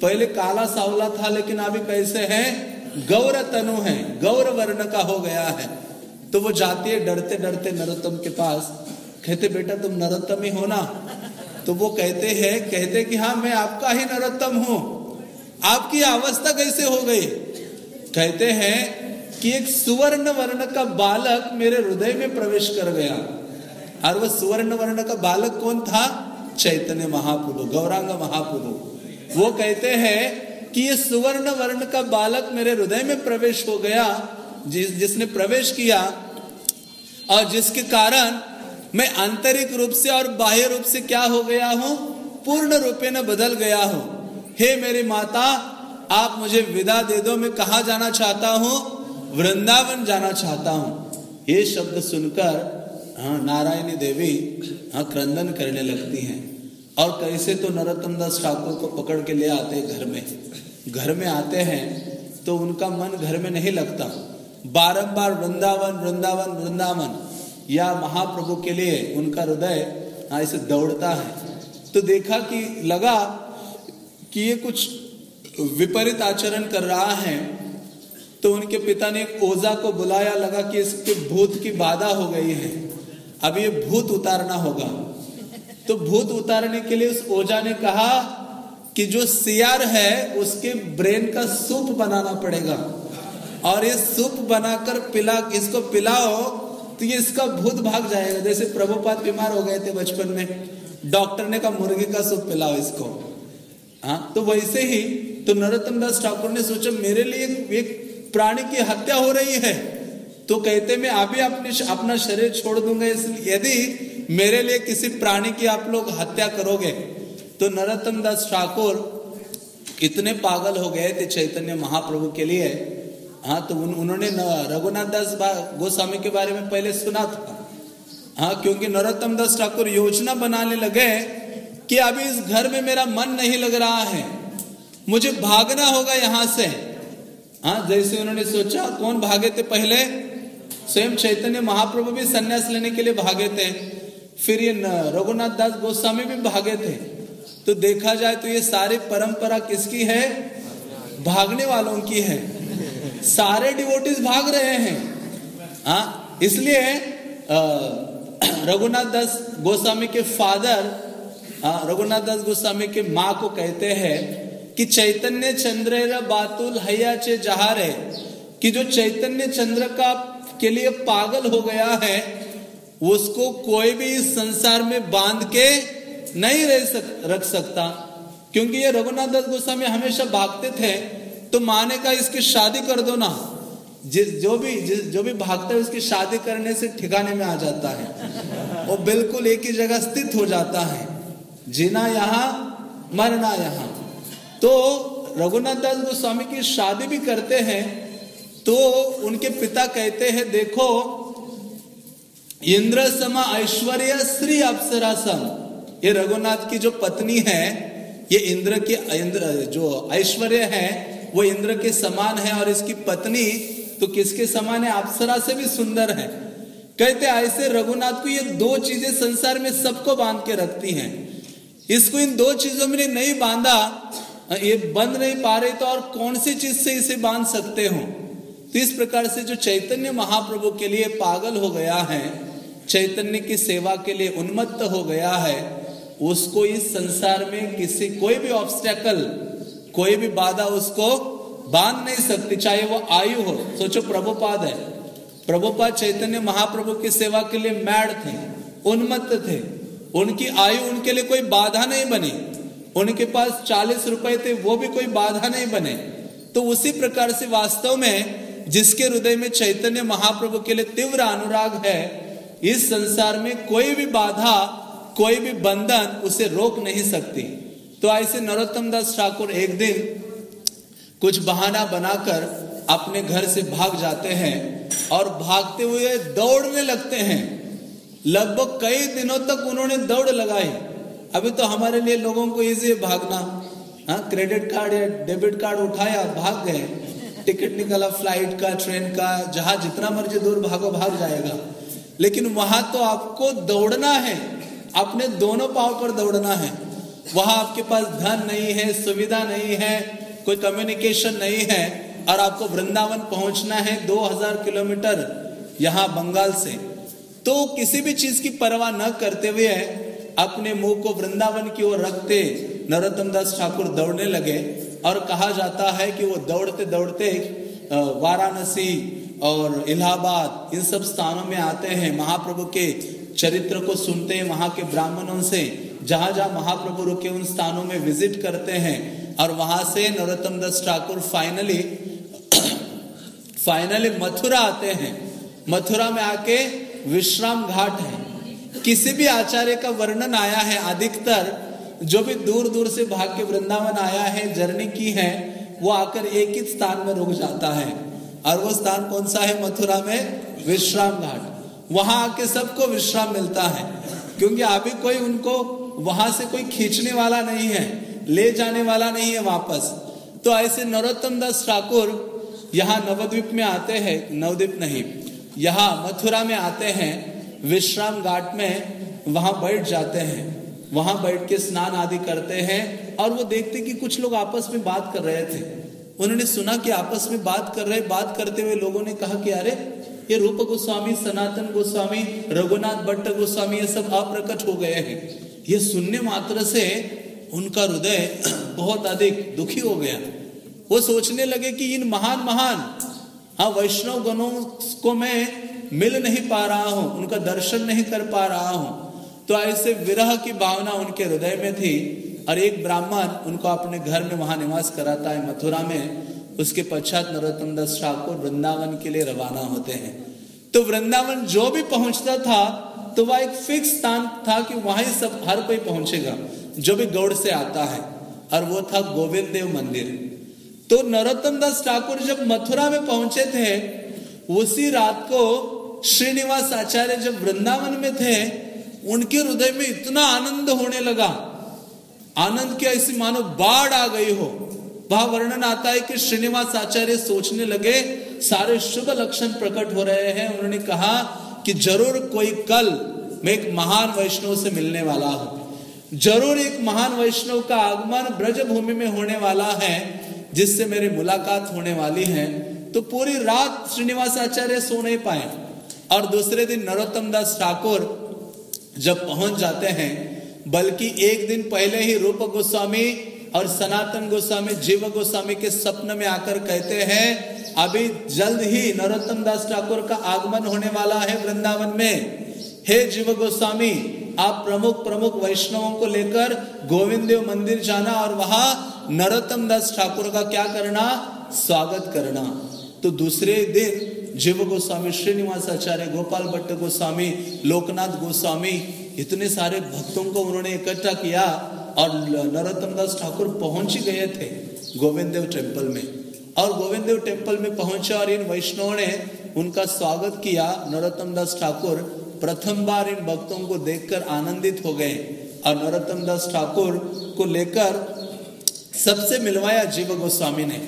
पहले काला सावला था, लेकिन अभी कैसे है, गौर तनु है, गौर वर्ण का हो गया है। तो वो जाती है डरते डरते नरोत्तम के पास, कहते बेटा तुम नरोत्तम ही हो ना? तो वो कहते कि हाँ मैं आपका ही नरोत्तम हूं। आपकी अवस्था कैसे हो गई? कहते हैं कि एक सुवर्ण वर्ण का बालक मेरे हृदय में प्रवेश कर गया। और वह सुवर्ण वर्ण का बालक कौन था? चैतन्य महाप्रभु, गौरांग महाप्रभु। वो कहते हैं कि ये सुवर्ण वर्ण का बालक मेरे हृदय में प्रवेश हो गया, जिसने प्रवेश किया और जिसके कारण मैं आंतरिक रूप से और बाह्य रूप से क्या हो गया हूं? पूर्ण रूपे न बदल गया हूं। हे मेरी माता, आप मुझे विदा दे दो, मैं कहां जाना चाहता हूं? वृंदावन जाना चाहता हूं। ये शब्द सुनकर नारायणी देवी क्रंदन करने लगती हैं। और कैसे तो नरोत्तम दास ठाकुर को पकड़ के ले आते घर में आते हैं तो उनका मन घर में नहीं लगता, बारंबार वृंदावन वृंदावन वृंदावन या महाप्रभु के लिए उनका हृदय ऐसे दौड़ता है। तो देखा कि लगा कि ये कुछ विपरीत आचरण कर रहा है, तो उनके पिता ने एक ओझा को बुलाया, लगा कि इसके भूत की बाधा हो गई है, अब ये भूत उतारना होगा। तो भूत उतारने के लिए उस ओझा ने कहा कि जो सियार है उसके ब्रेन का सूप बनाना पड़ेगा, और ये सूप बनाकर इसको पिलाओ तो ये इसका भूत भाग जाएगा। जैसे प्रभुपाद बीमार हो गए थे बचपन में, डॉक्टर ने कहा मुर्गी का सूप पिलाओ इसको। तो वैसे ही तो नरोत्तम दास ठाकुर ने सोचा मेरे लिए एक प्राणी की हत्या हो रही है, तो कहते मैं अभी अपना शरीर छोड़ दूंगा यदि मेरे लिए किसी प्राणी की आप लोग हत्या करोगे। तो नरोत्तम दास ठाकुर इतने पागल हो गए थे चैतन्य महाप्रभु के लिए। तो उन्होंने रघुनाथ दास गोस्वामी के बारे में पहले सुना था। क्योंकि नरोत्तम दास ठाकुर योजना बनाने लगे कि अभी इस घर में मेरा मन नहीं लग रहा है, मुझे भागना होगा यहां से। जैसे उन्होंने सोचा, कौन भागे थे पहले? स्वयं चैतन्य महाप्रभु भी संन्यास लेने के लिए भागे थे, फिर ये रघुनाथ दास गोस्वामी भी भागे थे। तो देखा जाए तो ये सारी परंपरा किसकी है? भागने वालों की है। सारे डिवोटीज भाग रहे हैं। इसलिए रघुनाथ दास गोस्वामी के फादर, रघुनाथ दास गोस्वामी के माँ को कहते हैं कि चैतन्य चंद्र बातुल हैया चे जहारे, कि जो चैतन्य चंद्र का के लिए पागल हो गया है उसको कोई भी इस संसार में बांध के नहीं रख सकता। क्योंकि ये रघुनाथ दास गोस्वामी हमेशा भागते थे, तो माने का इसकी शादी कर दो ना, जो भी भागता है उसकी शादी करने से ठिकाने में आ जाता है, वो बिल्कुल एक ही जगह स्थित हो जाता है, जीना यहाँ मरना यहाँ। तो रघुनाथ दास गोस्वामी की शादी भी करते हैं, तो उनके पिता कहते हैं देखो इंद्र समा ऐश्वर्य श्री अप्सरा सम, ये रघुनाथ की जो पत्नी है ये इंद्र जो ऐश्वर्य है वो इंद्र के समान है, और इसकी पत्नी तो किसके समान है? अप्सरा से भी सुंदर है। कहते ऐसे रघुनाथ को ये दो चीजें संसार में सबको बांध के रखती हैं, इसको इन दो चीजों में नहीं बांधा, ये बंध नहीं पा रही, तो और कौन सी चीज से इसे बांध सकते हो? तो इस प्रकार से जो चैतन्य महाप्रभु के लिए पागल हो गया है, चैतन्य की सेवा के लिए उन्मत्त हो गया है, उसको इस संसार में कोई भी ऑब्स्टेकल, कोई भी बाधा उसको बांध नहीं सकती, चाहे वो आयु हो। सोचो प्रभुपाद है, प्रभुपाद चैतन्य महाप्रभु की सेवा के लिए मैड थे, उन्मत्त थे, उनकी आयु उनके लिए कोई बाधा नहीं बनी, उनके पास 40 रुपए थे वो भी कोई बाधा नहीं बने। तो उसी प्रकार से वास्तव में जिसके हृदय में चैतन्य महाप्रभु के लिए तीव्र अनुराग है, इस संसार में कोई भी बाधा, कोई भी बंधन उसे रोक नहीं सकती। तो ऐसे नरोत्तम दास ठाकुर एक दिन कुछ बहाना बनाकर अपने घर से भाग जाते हैं और भागते हुए दौड़ने लगते हैं। लगभग कई दिनों तक उन्होंने दौड़ लगाई। अभी तो हमारे लिए लोगों को इजी है भागना, क्रेडिट कार्ड या डेबिट कार्ड उठाया भाग गए, टिकट निकाला फ्लाइट का, ट्रेन का, जहां जितना मर्जी दूर भागो भाग जाएगा। लेकिन वहां तो आपको दौड़ना है, अपने दोनों पांव पर दौड़ना है। वहां आपके पास धन नहीं है, सुविधा नहीं है, कोई कम्युनिकेशन नहीं है, और आपको वृंदावन पहुंचना है 2000 किलोमीटर यहां बंगाल से, तो किसी भी चीज की परवाह न करते हुए अपने मुंह को वृंदावन की ओर रखते नरोत्तम दास ठाकुर दौड़ने लगे। और कहा जाता है कि वो दौड़ते दौड़ते वाराणसी और इलाहाबाद इन सब स्थानों में आते हैं, महाप्रभु के चरित्र को सुनते हैं, वहां के ब्राह्मणों से, जहां जहां महाप्रभु रुके उन स्थानों में विजिट करते हैं। और वहां से नरोत्तम दास ठाकुर फाइनली मथुरा आते हैं। मथुरा में आके विश्राम घाट है। किसी भी आचार्य का वर्णन आया है, अधिकतर जो भी दूर दूर से भाग के वृंदावन आया है, जर्नी की है, वो आकर एक ही स्थान में रुक जाता है। और वो स्थान कौन सा है? मथुरा में विश्राम घाट। वहां आके सबको विश्राम मिलता है, क्योंकि अभी कोई उनको वहां से कोई खींचने वाला नहीं है, ले जाने वाला नहीं है वापस। तो ऐसे नरोत्तम दास ठाकुर यहाँ नवद्वीप में आते हैं, नवद्वीप नहीं, यहाँ मथुरा में आते हैं, विश्राम घाट में वहां बैठ जाते हैं, वहां बैठ के स्नान आदि करते हैं। और वो देखते कि कुछ लोग आपस में बात कर रहे थे। उन्होंने सुना कि आपस में बात कर रहे, बात करते हुए लोगों ने कहा कि अरे ये रूप गोस्वामी, सनातन गोस्वामी, रघुनाथ भट्ट गोस्वामी, ये सब अप्रकट हो गए हैं। ये सुनने मात्र से उनका हृदय बहुत अधिक दुखी हो गया। वो सोचने लगे कि इन महान वैष्णव गणों को मैं मिल नहीं पा रहा हूं, उनका दर्शन नहीं कर पा रहा हूं। तो ऐसे विरह की भावना उनके हृदय में थी। और एक ब्राह्मण उनको अपने घर में वहां निवास कराता है मथुरा में। उसके पश्चात नरोत्तम दास ठाकुर वृंदावन के लिए रवाना होते हैं। तो वृंदावन जो भी पहुंचता था तो वह एक फिक्स स्थान था कि वहां ही सब हर कोई पहुंचेगा जो भी गौड़ से आता है, और वो था गोविंद देव मंदिर। तो नरोत्तम दास ठाकुर जब मथुरा में पहुंचे थे, उसी रात को श्रीनिवास आचार्य जब वृंदावन में थे, उनके हृदय में इतना आनंद होने लगा, आनंद की ऐसी मानो बाढ़ आ गई हो। वह वर्णन आता है कि श्रीनिवास आचार्य सोचने लगे सारे शुभ लक्षण प्रकट हो रहे हैं। उन्होंने कहा कि जरूर कोई कल मैं एक महान वैष्णव से मिलने वाला हूं, जरूर एक महान वैष्णव का आगमन ब्रजभूमि में होने वाला है, जिससे मेरी मुलाकात होने वाली है। तो पूरी रात श्रीनिवास आचार्य सो नहीं पाए। और दूसरे दिन नरोत्तम दास ठाकुर जब पहुंच जाते हैं, बल्कि एक दिन पहले ही रूप गोस्वामी और सनातन गोस्वामी, जीव गोस्वामी के स्वप्न में आकर कहते हैं अभी जल्द ही नरोत्तम दास ठाकुर का आगमन होने वाला है वृंदावन में। हे जीव गोस्वामी, आप प्रमुख वैष्णवों को लेकर गोविंद देव मंदिर जाना और वहां नरोत्तम दास ठाकुर का क्या करना? स्वागत करना। तो दूसरे दिन जीव गोस्वामी, श्रीनिवास आचार्य, गोपाल भट्ट गोस्वामी, लोकनाथ गोस्वामी, इतने सारे भक्तों को उन्होंने इकट्ठा किया और नरोत्तम दास ठाकुर पहुंच गए थे गोविंद देव टेम्पल में। और गोविंद देव टेम्पल में पहुंचे और इन वैष्णवों ने उनका स्वागत किया। नरोत्तम दास ठाकुर प्रथम बार इन भक्तों को देखकर आनंदित हो गए और नरोत्तम दास ठाकुर को लेकर सबसे मिलवाया जीव गोस्वामी ने।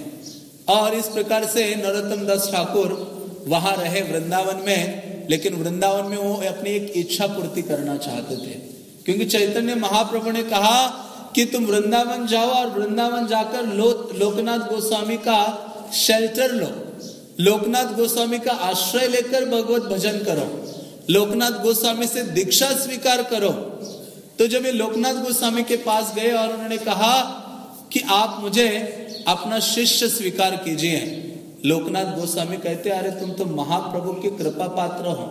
और इस प्रकार से नरोत्तम दास ठाकुर वहां रहे वृंदावन में। लेकिन वृंदावन में वो अपनी एक इच्छा पूर्ति करना चाहते थे, क्योंकि चैतन्य महाप्रभु ने कहा कि तुम वृंदावन जाओ और वृंदावन जाकर लोकनाथ गोस्वामी का शेल्टर लो, लोकनाथ गोस्वामी का आश्रय लेकर भगवत भजन करो, लोकनाथ गोस्वामी से दीक्षा स्वीकार करो। तो जब ये लोकनाथ गोस्वामी के पास गए और उन्होंने कहा कि आप मुझे अपना शिष्य स्वीकार कीजिए, लोकनाथ गोस्वामी कहते अरे तुम तो महाप्रभु की कृपा पात्र हो,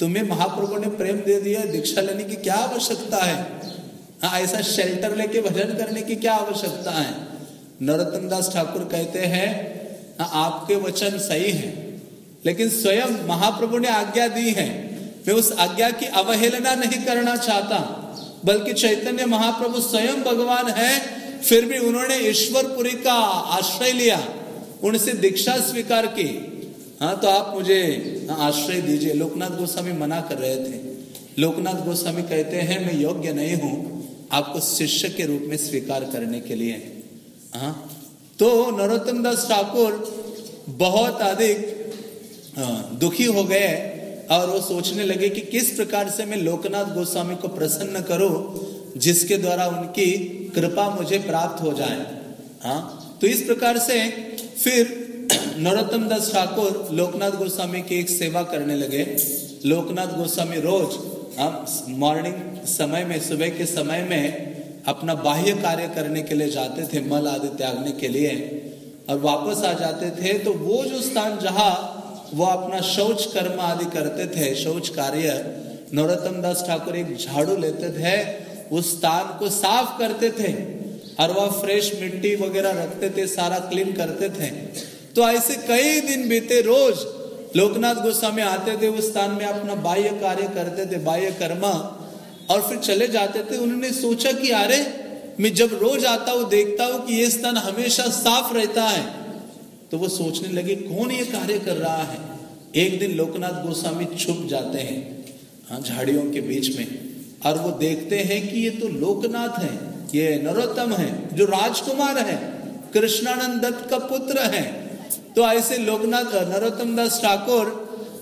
तुम्हें महाप्रभु ने प्रेम दे दिया, दीक्षा लेने की क्या आवश्यकता है? ऐसा शेल्टर लेके भजन करने की क्या आवश्यकता है? नरोत्तम दास ठाकुर कहते हैं आपके वचन सही हैं, लेकिन स्वयं महाप्रभु ने आज्ञा दी है, मैं उस आज्ञा की अवहेलना नहीं करना चाहता, बल्कि चैतन्य महाप्रभु स्वयं भगवान है, फिर भी उन्होंने ईश्वरपुरी का आश्रय लिया, उनसे दीक्षा स्वीकार की। हाँ, तो आप मुझे आश्रय दीजिए। लोकनाथ गोस्वामी मना कर रहे थे। लोकनाथ गोस्वामी कहते हैं मैं योग्य नहीं हूं आपको शिष्य के रूप में स्वीकार करने के लिए। हाँ, तो नरोत्तम दास ठाकुर बहुत अधिक दुखी हो गए और वो सोचने लगे कि किस प्रकार से मैं लोकनाथ गोस्वामी को प्रसन्न करूं जिसके द्वारा उनकी कृपा मुझे प्राप्त हो जाए। हाँ, तो इस प्रकार से फिर नरोत्तम दास ठाकुर लोकनाथ गोस्वामी की एक सेवा करने लगे। लोकनाथ गोस्वामी रोज मॉर्निंग समय में, सुबह के समय में अपना बाह्य कार्य करने के लिए जाते थे, मल आदि त्यागने के लिए, और वापस आ जाते थे। तो वो जो स्थान जहाँ वो अपना शौच कर्म आदि करते थे, शौच कार्य, नरोत्तम दास ठाकुर एक झाड़ू लेते थे, उस स्थान को साफ करते थे और वह फ्रेश मिट्टी वगैरह रखते थे, सारा क्लीन करते थे। तो ऐसे कई दिन बीते, रोज लोकनाथ गोस्वामी आते थे उस स्थान में, अपना बाह्य कार्य करते थे, बाह्य कर्म, और फिर चले जाते थे। उन्होंने सोचा कि अरे मैं जब रोज आता हूँ देखता हूँ कि ये स्थान हमेशा साफ रहता है, तो वो सोचने लगे कौन ये कार्य कर रहा है। एक दिन लोकनाथ गोस्वामी छुप जाते हैं झाड़ियों के बीच में, और वो देखते हैं कि ये तो लोकनाथ है, ये नरोत्तम है जो राजकुमार है, कृष्णानंद दत्त का पुत्र है। तो ऐसे लोकनाथ नरोत्तम दास ठाकुर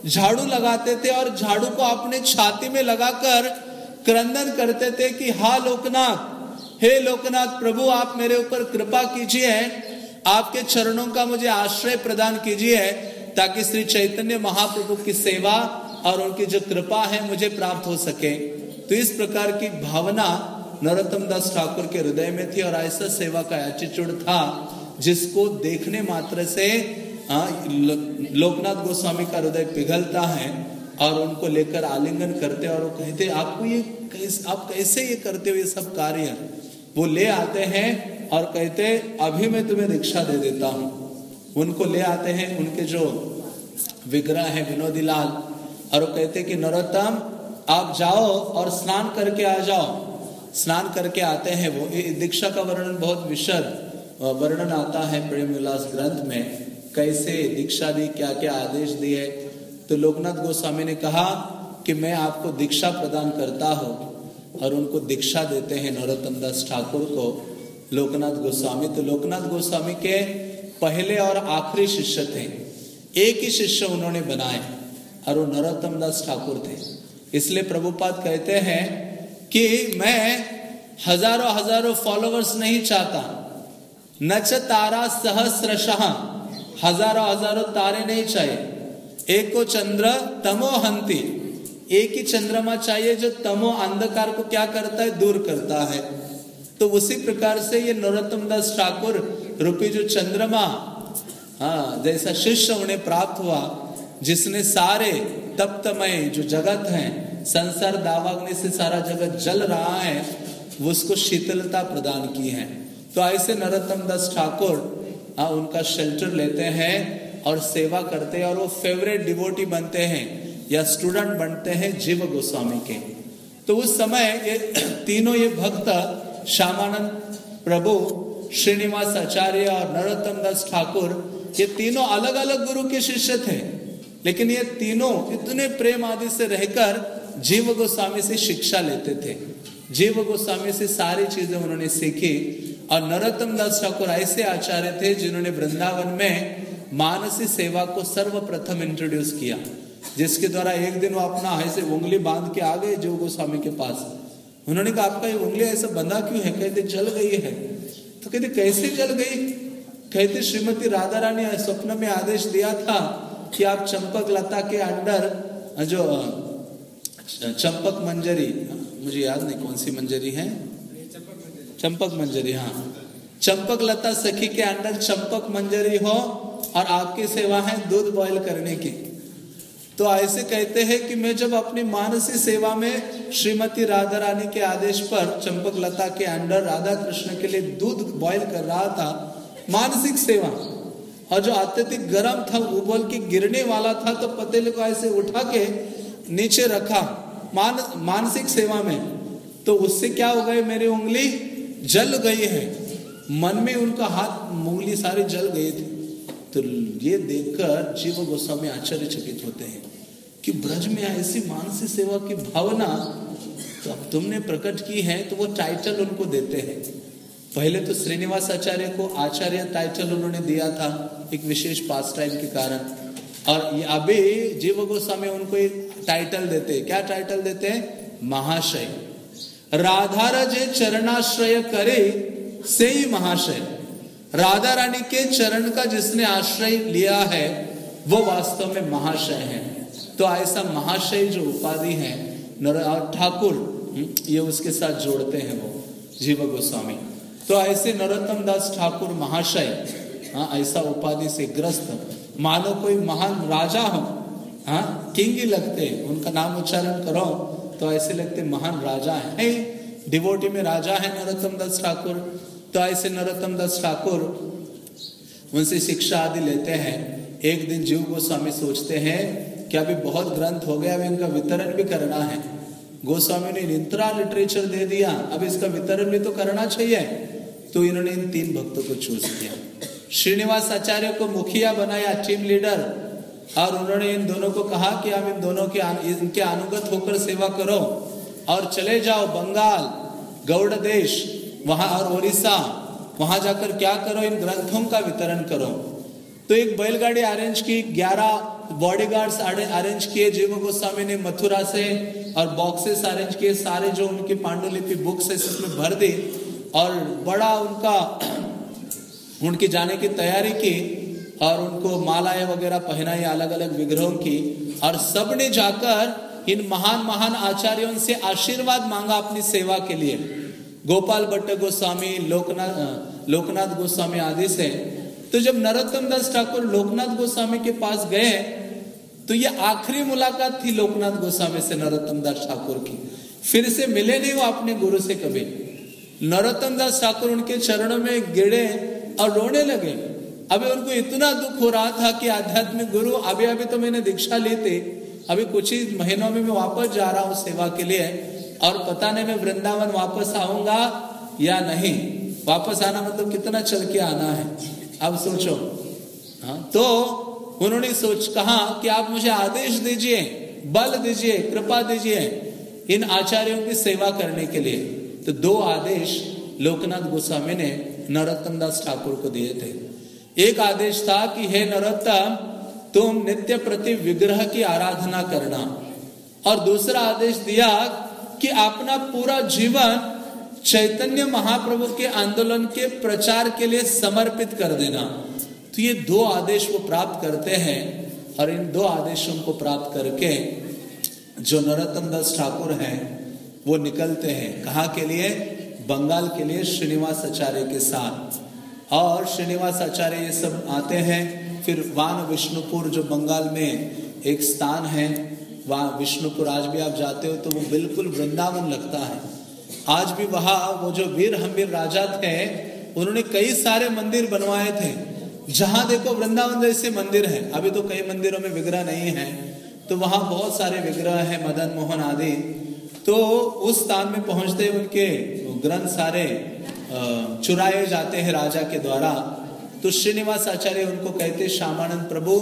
झाड़ू लगाते थे और झाड़ू को अपने छाती में लगाकर क्रंदन करते थे कि हा लोकनाथ, हे लोकनाथ प्रभु, आप मेरे ऊपर कृपा कीजिए, आपके चरणों का मुझे आश्रय प्रदान कीजिए, ताकि श्री चैतन्य महाप्रभु की सेवा और उनकी जो कृपा है मुझे प्राप्त हो सके। तो इस प्रकार की भावना नरोत्तम दास ठाकुर के हृदय में थी, और ऐसा सेवा का एटीट्यूड था जिसको देखने मात्र से लोकनाथ गोस्वामी का हृदय पिघलता है, और उनको लेकर आलिंगन करते, और वो कहते आपको ये आप कैसे ये करते हो ये सब कार्य। वो ले आते हैं और कहते अभी मैं तुम्हें दीक्षा दे देता हूँ। उनको ले आते हैं उनके जो विग्रह है विनोदी लाल, और वो कहते कि नरोत्तम आप जाओ और स्नान करके आ जाओ। स्नान करके आते हैं वो। दीक्षा का वर्णन बहुत विशद वर्णन आता है प्रेम विलास ग्रंथ में, कैसे दीक्षा दी, क्या क्या आदेश दिए। तो लोकनाथ गोस्वामी ने कहा कि मैं आपको दीक्षा प्रदान करता हूँ, और उनको दीक्षा देते हैं नरोत्तम दास ठाकुर को लोकनाथ गोस्वामी। तो लोकनाथ गोस्वामी के पहले और आखिरी शिष्य थे, एक ही शिष्य उन्होंने बनाए, और वो नरोत्तम दास ठाकुर थे। इसलिए प्रभुपाद कहते हैं कि मैं हजारों हजारों फॉलोअर्स नहीं चाहता, नच तारा सहस्रशः, हजारों हजारों तारे नहीं चाहिए, एको चंद्र तमो हंति, एक ही चंद्रमा चाहिए जो तमो अंधकार को क्या करता है, दूर करता है। तो उसी प्रकार से ये नरोत्तम दास ठाकुर रूपी जो चंद्रमा, जैसा शिष्य उन्हें प्राप्त हुआ, जिसने सारे तप्तमय जो जगत है, संसार दावाग्नि से सारा जगत जल रहा है, उसको शीतलता प्रदान की है। तो ऐसे नरोत्तम दास ठाकुर उनका शेल्टर लेते हैं और सेवा करते हैं, और वो फेवरेट डिवोटी बनते हैं या स्टूडेंट बनते हैं जीव गोस्वामी के। तो उस समय ये तीनों ये भक्त श्यामानंद प्रभु, श्रीनिवास आचार्य और नरोत्तम दास ठाकुर, ये तीनों अलग अलग गुरु के शिष्य थे, लेकिन ये तीनों इतने प्रेम आदि से रहकर जीव गोस्वामी से शिक्षा लेते थे। जीव गोस्वामी से सारी चीजें उन्होंने सीखी। और नरोत्तम दास ठाकुर ऐसे आचार्य थे जिन्होंने वृंदावन में मानसी सेवा को सर्वप्रथम इंट्रोड्यूस किया, जिसके द्वारा एक दिन वो अपना ऐसे उंगली बांध के आ गए जीव गोस्वामी के पास। उन्होंने कहा आपका ये उंगली ऐसा बंधा क्यों है? कहते जल गई है। तो कहते कैसे जल गई? कहते श्रीमती राधा रानी स्वप्न में आदेश दिया था कि आप चंपक लता के अंदर जो चंपक मंजरी, मुझे याद नहीं कौन सी मंजरी है, चंपक मंजरी, हाँ, चंपक लता सखी के अंदर चंपक मंजरी हो, और आपकी सेवा है दूध बॉईल करने की। तो ऐसे कहते हैं कि मैं जब अपनी मानसी सेवा में श्रीमती राधा रानी के आदेश पर चंपक लता के अंदर राधा कृष्ण के लिए दूध बॉईल कर रहा था, मानसिक सेवा, और जो अत्यधिक गर्म था उबल के गिरने वाला था, तो पतीले को ऐसे उठा के नीचे रखा मानसिक सेवा में, तो उससे क्या हो गए, मेरी उंगली जल गई है। मन में उनका हाथ उंगली सारी जल गई थी। तो ये देखकर जीव गोस्वामी आश्चर्यचकित होते हैं कि ब्रज में ऐसी मानसिक सेवा की भावना तो अब तुमने प्रकट की है। तो वो टाइटल उनको देते हैं। पहले तो श्रीनिवास आचार्य को आचार्य टाइटल उन्होंने दिया था एक विशेष पास टाइम के कारण, और ये अभी जीव गोस्वामी उनको एक टाइटल देते हैं। क्या टाइटल देते हैं? महाशय। राधार जे चरणाश्रय करे से ही महाशय। राधा रानी के चरण का जिसने आश्रय लिया है वो वास्तव में महाशय है। तो ऐसा महाशय जो उपाधि है और ठाकुर ये उसके साथ जोड़ते हैं वो जीव गोस्वामी। तो ऐसे नरोत्तम दास ठाकुर महाशय, हाँ, ऐसा उपाधि से ग्रस्त, मानो कोई महान राजा हो, हाँ, किंग ही लगते, उनका नाम उच्चारण करो तो ऐसे लगते महान राजा है। डिवोटी में राजा है नरोत्तम दास ठाकुर। तो ऐसे नरोत्तम दास ठाकुर उनसे शिक्षा आदि लेते हैं। एक दिन जीव गोस्वामी सोचते हैं कि अभी बहुत ग्रंथ हो गया, अभी इनका वितरण भी करना है। गोस्वामी ने इतना लिटरेचर दे दिया, अब इसका वितरण भी तो करना चाहिए। तो इन्होंने इन 3 भक्तों को चूज किया। श्रीनिवास आचार्य को मुखिया बनाया, टीम लीडर, और उन्होंने इन दोनों को कहा कि आप इन दोनों के इनके अनुगत होकर सेवा करो और चले जाओ बंगाल, गौड़ देश, वहां और ओडिशा, वहां जाकर क्या करो, इन ग्रंथों का वितरण करो। तो एक बैलगाड़ी अरेंज की, 11 बॉडीगार्ड्स अरेंज किए जीव गोस्वामी ने मथुरा से, और बॉक्सेस अरेंज किए, सारे जो उनकी पांडुलिपि बुक्स है इसमें भर दी, और बड़ा उनकी जाने की तैयारी की, और उनको मालाएं वगैरह पहनाई अलग अलग विग्रहों की, और सबने जाकर इन महान महान आचार्यों से आशीर्वाद मांगा अपनी सेवा के लिए। गोपाल भट्ट गोस्वामी, लोकनाथ गोस्वामी आदि से। तो जब नरोत्तम दास ठाकुर लोकनाथ गोस्वामी के पास गए तो ये आखिरी मुलाकात थी लोकनाथ गोस्वामी से नरोत्तम दास ठाकुर की। फिर से मिले नहीं वो अपने गुरु से कभी। नरोत्तम दास ठाकुर उनके चरणों में गिरे और रोने लगे। अभी उनको इतना दुख हो रहा था कि आध्यात्मिक गुरु, अभी तो मैंने दीक्षा ली थी, अभी कुछ ही महीनों में मैं वापस जा रहा हूँ सेवा के लिए, और पता नहीं मैं वृंदावन वापस आऊंगा या नहीं। वापस आना मतलब कितना चल के आना है, अब सोचो। हाँ, तो उन्होंने कहा कि आप मुझे आदेश दीजिए, बल दीजिए, कृपा दीजिए इन आचार्यों की सेवा करने के लिए। तो 2 आदेश लोकनाथ गोस्वामी ने नरोत्तम दास ठाकुर को दिए थे। एक आदेश था कि हे नरोत्तम, तुम नित्य प्रति विग्रह की आराधना करना, और दूसरा आदेश दिया कि अपना पूरा जीवन चैतन्य महाप्रभु के आंदोलन के प्रचार के लिए समर्पित कर देना। तो ये 2 आदेश वो प्राप्त करते हैं, और इन 2 आदेशों को प्राप्त करके जो नरोत्तम दास ठाकुर हैं वो निकलते हैं। कहाँ के लिए? बंगाल के लिए, श्रीनिवास आचार्य के साथ। और श्रीनिवास आचार्य ये सब आते हैं। फिर वान विष्णुपुर जो बंगाल में एक स्थान है, वहाँ विष्णुपुर आज भी आप जाते हो तो वो बिल्कुल वृंदावन लगता है। आज भी वहाँ वो जो वीर हम्बीर राजा थे, उन्होंने कई सारे मंदिर बनवाए थे। जहां देखो वृंदावन जैसे मंदिर है। अभी तो कई मंदिरों में विग्रह नहीं है, तो वहां बहुत सारे विग्रह है, मदन मोहन आदि। तो उस स्थान में पहुंचते उनके ग्रंथ सारे चुराए जाते हैं राजा के द्वारा। तो श्रीनिवास आचार्य उनको कहते, श्यामानंद प्रभु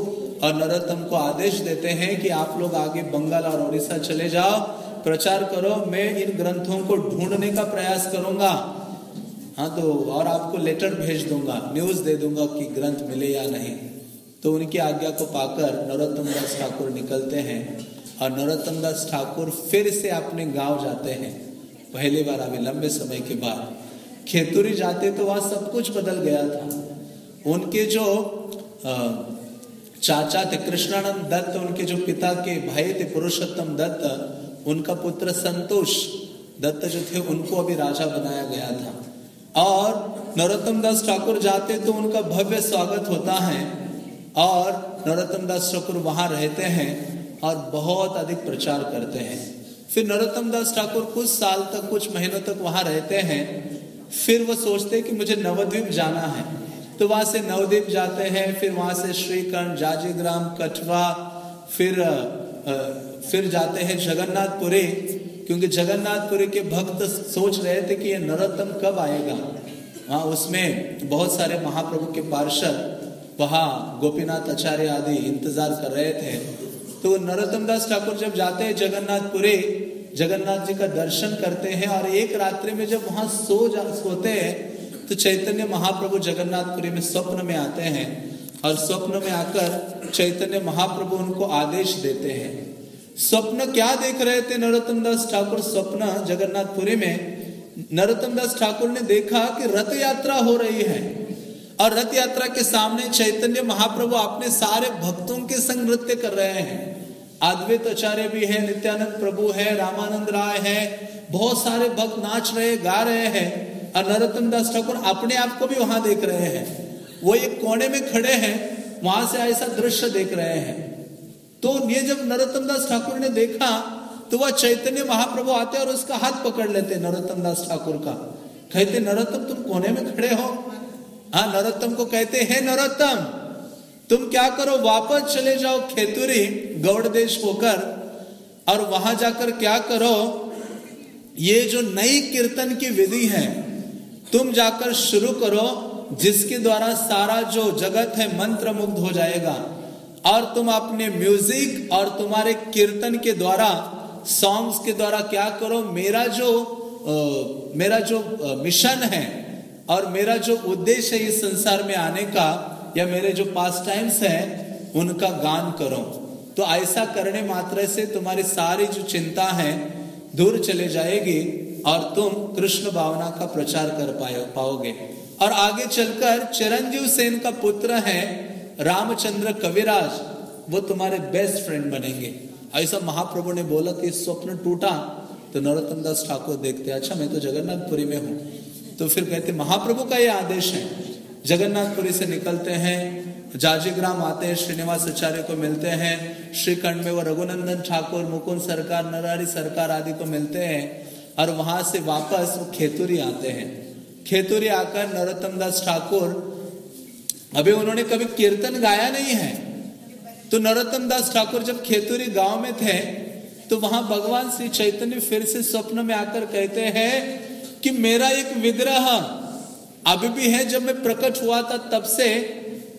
और नरोत्तम को आदेश देते हैं कि आप लोग आगे बंगाल और उड़ीसा चले जाओ, प्रचार करो, मैं इन ग्रंथों को ढूंढने का प्रयास करूंगा। हाँ, तो और आपको लेटर भेज दूंगा, न्यूज दे दूंगा कि ग्रंथ मिले या नहीं। तो उनकी आज्ञा को पाकर नरोत्तम दास ठाकुर निकलते हैं, और नरोत्तम दास ठाकुर फिर से अपने गांव जाते हैं। पहली बार अभी लंबे समय के बाद खेतुरी जाते तो वहां सब कुछ बदल गया था। उनके जो चाचा थे कृष्णानंद दत्त, उनके जो पिता के भाई थे पुरुषोत्तम दत्त, उनका पुत्र संतोष दत्त जो थे उनको अभी राजा बनाया गया था। और नरोत्तम दास ठाकुर जाते तो उनका भव्य स्वागत होता है, और नरोत्तम दास ठाकुर वहां रहते हैं और बहुत अधिक प्रचार करते हैं। फिर नरोत्तम दास ठाकुर कुछ साल तक, कुछ महीनों तक वहां रहते हैं। फिर वो सोचते हैं कि मुझे नवद्वीप जाना है, तो वहां से नवद्वीप जाते हैं। फिर वहां से श्रीकंठ, जाजीग्राम, कठवा, फिर जाते हैं जगन्नाथपुरी, क्योंकि जगन्नाथपुरी के भक्त सोच रहे थे कि ये नरोत्तम कब आएगा। वहां उसमें बहुत सारे महाप्रभु के पार्षद वहां गोपीनाथ आचार्य आदि इंतजार कर रहे थे। तो नरोत्तम दास ठाकुर जब जाते हैं जगन्नाथपुरी, जगन्नाथ जी का दर्शन करते हैं, और एक रात्रि में जब वहां सोते हैं तो चैतन्य महाप्रभु जगन्नाथपुरी में स्वप्न में आते हैं, और स्वप्न में आकर चैतन्य महाप्रभु उनको आदेश देते हैं, स्वप्न क्या देख रहे थे नरोत्तम दास ठाकुर? स्वप्न जगन्नाथपुरी में नरोत्तम दास ठाकुर ने देखा कि रथ यात्रा हो रही है और रथ यात्रा के सामने चैतन्य महाप्रभु अपने सारे भक्तों के संग नृत्य कर रहे हैं। अद्वैत आचार्य भी है, नित्यानंद प्रभु है, रामानंद राय है, बहुत सारे भक्त नाच रहे, गा रहे हैं और नरोत्तम दास ठाकुर अपने आप को भी वहां देख रहे हैं। वो एक कोने में खड़े हैं, वहां से ऐसा दृश्य देख रहे हैं। तो ये जब नरोत्तम दास ठाकुर ने देखा तो वह चैतन्य महाप्रभु आते और उसका हाथ पकड़ लेते नरोत्तम दास ठाकुर का, कहते नरोत्तम तुम कोने में खड़े हो। हाँ, नरोत्तम को कहते हैं नरोत्तम तुम क्या करो, वापस चले जाओ खेतुरी गौड़ देश होकर और वहां जाकर क्या करो, ये जो नई कीर्तन की विधि है तुम जाकर शुरू करो, जिसके द्वारा सारा जो जगत है मंत्र मुग्ध हो जाएगा और तुम अपने म्यूजिक और तुम्हारे कीर्तन के द्वारा, सॉन्ग्स के द्वारा क्या करो, मेरा जो मिशन है और मेरा जो उद्देश्य है इस संसार में आने का, या मेरे जो पास टाइम्स है उनका गान करो। तो ऐसा करने मात्र से तुम्हारी सारी जो चिंता है दूर चले जाएगी और तुम कृष्ण भावना का प्रचार कर पाओगे। और आगे चलकर चिरंजीव सेन का पुत्र है रामचंद्र कविराज, वो तुम्हारे बेस्ट फ्रेंड बनेंगे। ऐसा महाप्रभु ने बोला कि स्वप्न टूटा तो नरोत्तम दास ठाकुर देखते, अच्छा मैं तो जगन्नाथपुरी में हूँ। तो फिर कहते महाप्रभु का ये आदेश है। जगन्नाथपुरी से निकलते हैं, जाजीग्राम आते हैं, श्रीनिवास आचार्य को मिलते हैं, श्रीखंड में वो रघुनंदन ठाकुर, मुकुंद सरकार, नरहरि सरकार आदि को मिलते हैं और वहां से वापस वो खेतुरी आते हैं। खेतुरी आकर नरोत्तम दास ठाकुर, अभी उन्होंने कभी कीर्तन गाया नहीं है, तो नरोत्तम दास ठाकुर जब खेतुरी गांव में थे तो वहां भगवान श्री चैतन्य फिर से स्वप्न में आकर कहते हैं कि मेरा एक विग्रह अभी भी है, जब मैं प्रकट हुआ था तब से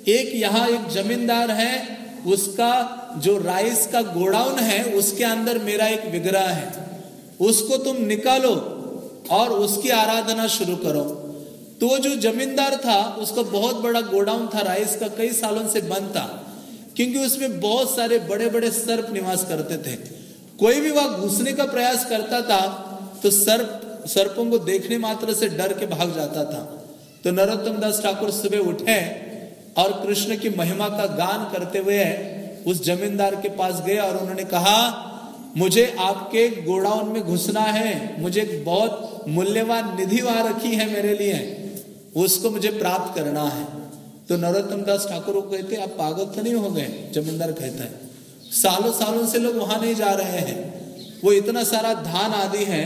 एक यहाँ एक जमींदार है, उसका जो राइस का गोडाउन है उसके अंदर मेरा एक विग्रह है, उसको तुम निकालो और उसकी आराधना शुरू करो। तो वो जो जमींदार था उसका बहुत बड़ा गोडाउन था राइस का, कई सालों से बंद था, क्योंकि उसमें बहुत सारे बड़े बड़े सर्प निवास करते थे। कोई भी वहां घुसने का प्रयास करता था तो सर्पों को देखने मात्र से डर के भाग जाता था। तो नरोत्तम दास ठाकुर सुबह उठे और कृष्ण की महिमा का गान करते हुए उस जमींदार के पास गए और उन्होंने कहा मुझे आपके गोडाउन में घुसना है, मुझे बहुत मूल्यवान निधि वहां रखी है मेरे लिए, उसको मुझे प्राप्त करना है। तो नरोत्तम दास ठाकुर को कहते आप पागल तो नहीं हो गए? जमींदार कहता है सालों सालों से लोग वहां नहीं जा रहे हैं, वो इतना सारा धान आदि है,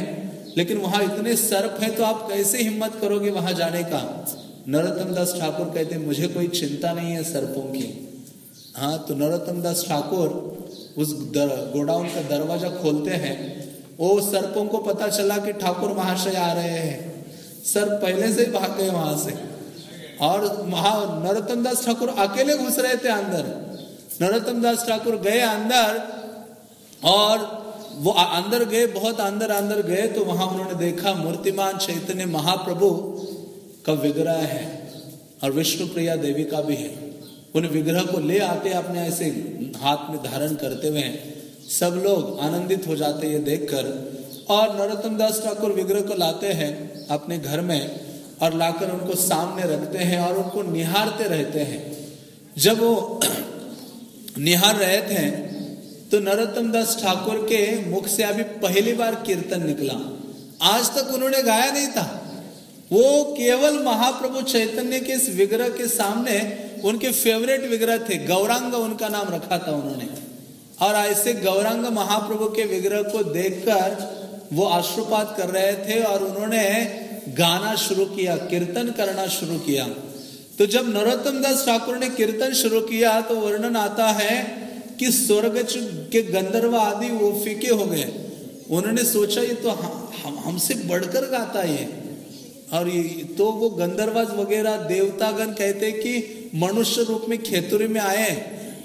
लेकिन वहां इतने सर्प हैं, तो आप कैसे हिम्मत करोगे वहां जाने का? नरोत्तम दास ठाकुर कहते मुझे कोई चिंता नहीं है सर्पों की। हाँ, तो नरोत्तम दास ठाकुर उस गोडाउन का दरवाजा खोलते हैं, वो सर्पों को पता चला कि ठाकुर महाशय आ रहे हैं, सर्प पहले से ही भाग गए वहां से और नरोत्तम दास ठाकुर अकेले घुस रहे थे अंदर। नरोत्तम दास ठाकुर गए अंदर और वो अंदर गए, बहुत अंदर गए तो वहां उन्होंने देखा मूर्तिमान चैतन्य महाप्रभु का विग्रह है और विष्णु प्रिया देवी का भी है। उन विग्रह को ले आते अपने ऐसे हाथ में धारण करते हुए सब लोग आनंदित हो जाते ये देखकर, और नरोत्तम दास ठाकुर विग्रह को लाते हैं अपने घर में और लाकर उनको सामने रखते हैं और उनको निहारते रहते हैं। जब वो निहार रहे थे तो नरोत्तम दास ठाकुर के मुख से अभी पहली बार कीर्तन निकला, आज तक उन्होंने गाया नहीं था। वो केवल महाप्रभु चैतन्य के इस विग्रह के सामने, उनके फेवरेट विग्रह थे, गौरांग उनका नाम रखा था उन्होंने, और ऐसे गौरांग महाप्रभु के विग्रह को देखकर वो अश्रुपात कर रहे थे और उन्होंने गाना शुरू किया, कीर्तन करना शुरू किया। तो जब नरोत्तम दास ठाकुर ने कीर्तन शुरू किया तो वर्णन आता है कि स्वर्ग के गंधर्व आदि वो फीके हो गए। उन्होंने सोचा ये तो हमसे बढ़कर गाता है, और तो वो गंधर्वाज वगैरह देवतागण कहते कि मनुष्य रूप में खेतुरी में आए,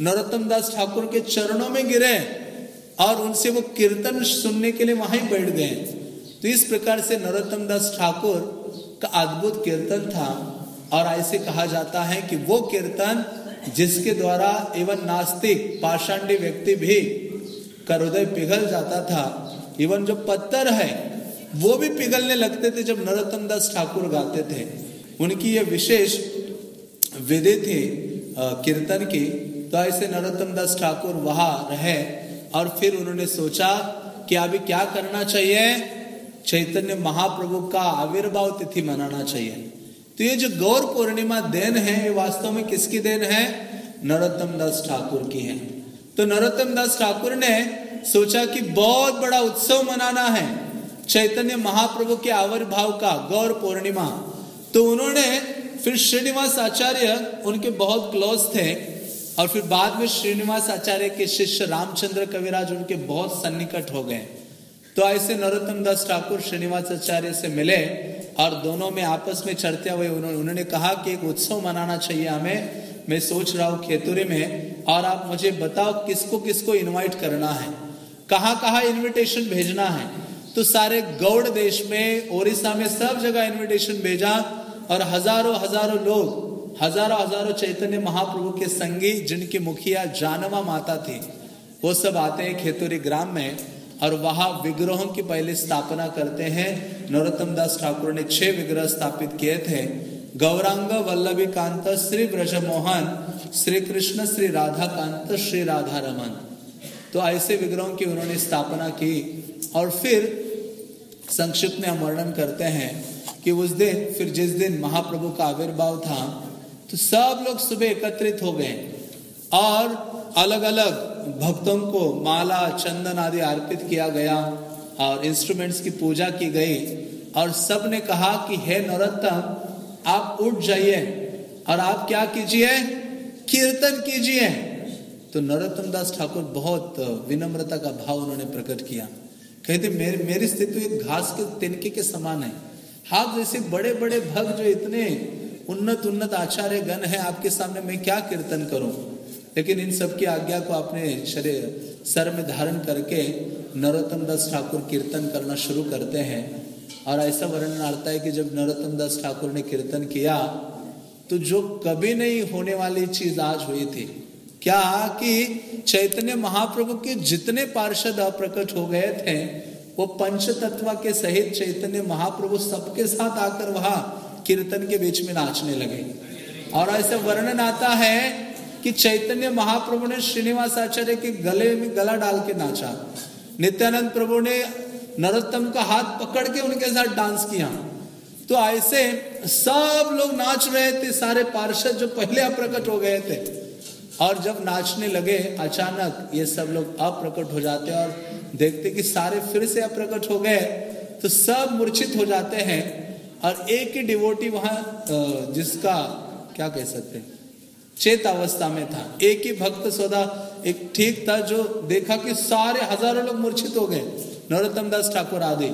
नरोत्तम दास ठाकुर के चरणों में गिरे और उनसे वो कीर्तन सुनने के लिए वहां ही बैठ गए। तो इस प्रकार से नरोत्तम दास ठाकुर का अद्भुत कीर्तन था, और ऐसे कहा जाता है कि वो कीर्तन जिसके द्वारा एवं नास्तिक पाषांडी व्यक्ति भी का हृदय पिघल जाता था। इवन जो पत्थर है वो भी पिघलने लगते थे जब नरोत्तम दास ठाकुर गाते थे। उनकी ये विशेष विधि थी कीर्तन की। तो ऐसे नरोत्तम दास ठाकुर वहां रहे और फिर उन्होंने सोचा कि अभी क्या करना चाहिए, चैतन्य महाप्रभु का आविर्भाव तिथि मनाना चाहिए। तो ये जो गौर पूर्णिमा देन है ये वास्तव में किसकी देन है? नरोत्तम दास ठाकुर की है। तो नरोत्तम दास ठाकुर ने सोचा कि बहुत बड़ा उत्सव मनाना है चैतन्य महाप्रभु के आविर्भाव का, गौर पूर्णिमा। तो उन्होंने फिर श्रीनिवास आचार्य उनके बहुत क्लोज थे और फिर बाद में श्रीनिवास आचार्य के शिष्य रामचंद्र कविराज उनके बहुत सन्निकट हो गए। तो ऐसे नरोत्तम दास ठाकुर श्रीनिवास आचार्य से मिले और दोनों में आपस में चर्चा हुई। उन्होंने कहा कि एक उत्सव मनाना चाहिए हमें, मैं सोच रहा हूँ खेतुरी में, और आप मुझे बताओ किसको किसको इनवाइट करना है, कहाँ कहाँ इनविटेशन भेजना है। तो सारे गौड़ देश में, ओडिशा में, सब जगह इनविटेशन भेजा और हजारों हजारों लोग, हजारों चैतन्य महाप्रभु के संगी जिनकी मुखिया जानवा माता थी वो सब आते हैं खेतुरी ग्राम में और वहां विग्रहों की पहले स्थापना करते हैं। नरोत्तम दास ठाकुर ने 6 विग्रह स्थापित किए थे। गौरांग वल्लभी कांत श्री ब्रजमोहन, श्री कृष्ण श्री राधा कांत, श्री राधा रमन। तो ऐसे विग्रहों की उन्होंने स्थापना की। और फिर संक्षिप्त में हम वर्णन करते हैं कि उस दिन, फिर जिस दिन महाप्रभु का आविर्भाव था, तो सब लोग सुबह एकत्रित हो गए और अलग अलग भक्तों को माला चंदन आदि अर्पित किया गया और इंस्ट्रूमेंट्स की पूजा की गई। और सब ने कहा कि हे नरोत्तम, आप उठ जाइए और आप क्या कीजिए, कीर्तन कीजिए। तो नरोत्तम दास ठाकुर बहुत विनम्रता का भाव उन्होंने प्रकट किया। कहते मेरी स्थिति एक घास के तिनके के समान है। आप जैसे बड़े बड़े भक्त जो इतने उन्नत आचार्य गण है, आपके सामने मैं क्या कीर्तन करूं। लेकिन इन सब की आज्ञा को अपने शरीर सर में धारण करके नरोत्तम दास ठाकुर कीर्तन करना शुरू करते हैं। और ऐसा वर्णन आता है कि जब नरोत्तम दास ठाकुर ने कीर्तन किया तो जो कभी नहीं होने वाली चीज आज हुई थी। क्या कि चैतन्य महाप्रभु के जितने पार्षद अप्रकट हो गए थे वो पंच तत्व के सहित चैतन्य महाप्रभु सबके साथ आकर वहां कीर्तन के बीच में नाचने लगे। और ऐसा वर्णन आता है कि चैतन्य महाप्रभु ने श्रीनिवास आचार्य के गले में गला डाल के नाचा। नित्यानंद प्रभु ने नरोत्तम का हाथ पकड़ के उनके साथ डांस किया। तो ऐसे सब लोग नाच रहे थे, सारे पार्षद जो पहले अप्रकट हो गए थे। और जब नाचने लगे अचानक ये सब लोग अप्रकट हो जाते और देखते कि सारे फिर से अप्रकट हो गए, तो सब मूर्छित हो जाते हैं। और एक ही डिवोटी वहां जिसका क्या कह सकते हैं चेत अवस्था में था, एक ही भक्त सौदा एक ठीक था जो देखा कि सारे हजारों लोग मूर्छित हो गए, नरोत्तम दास ठाकुर आदि।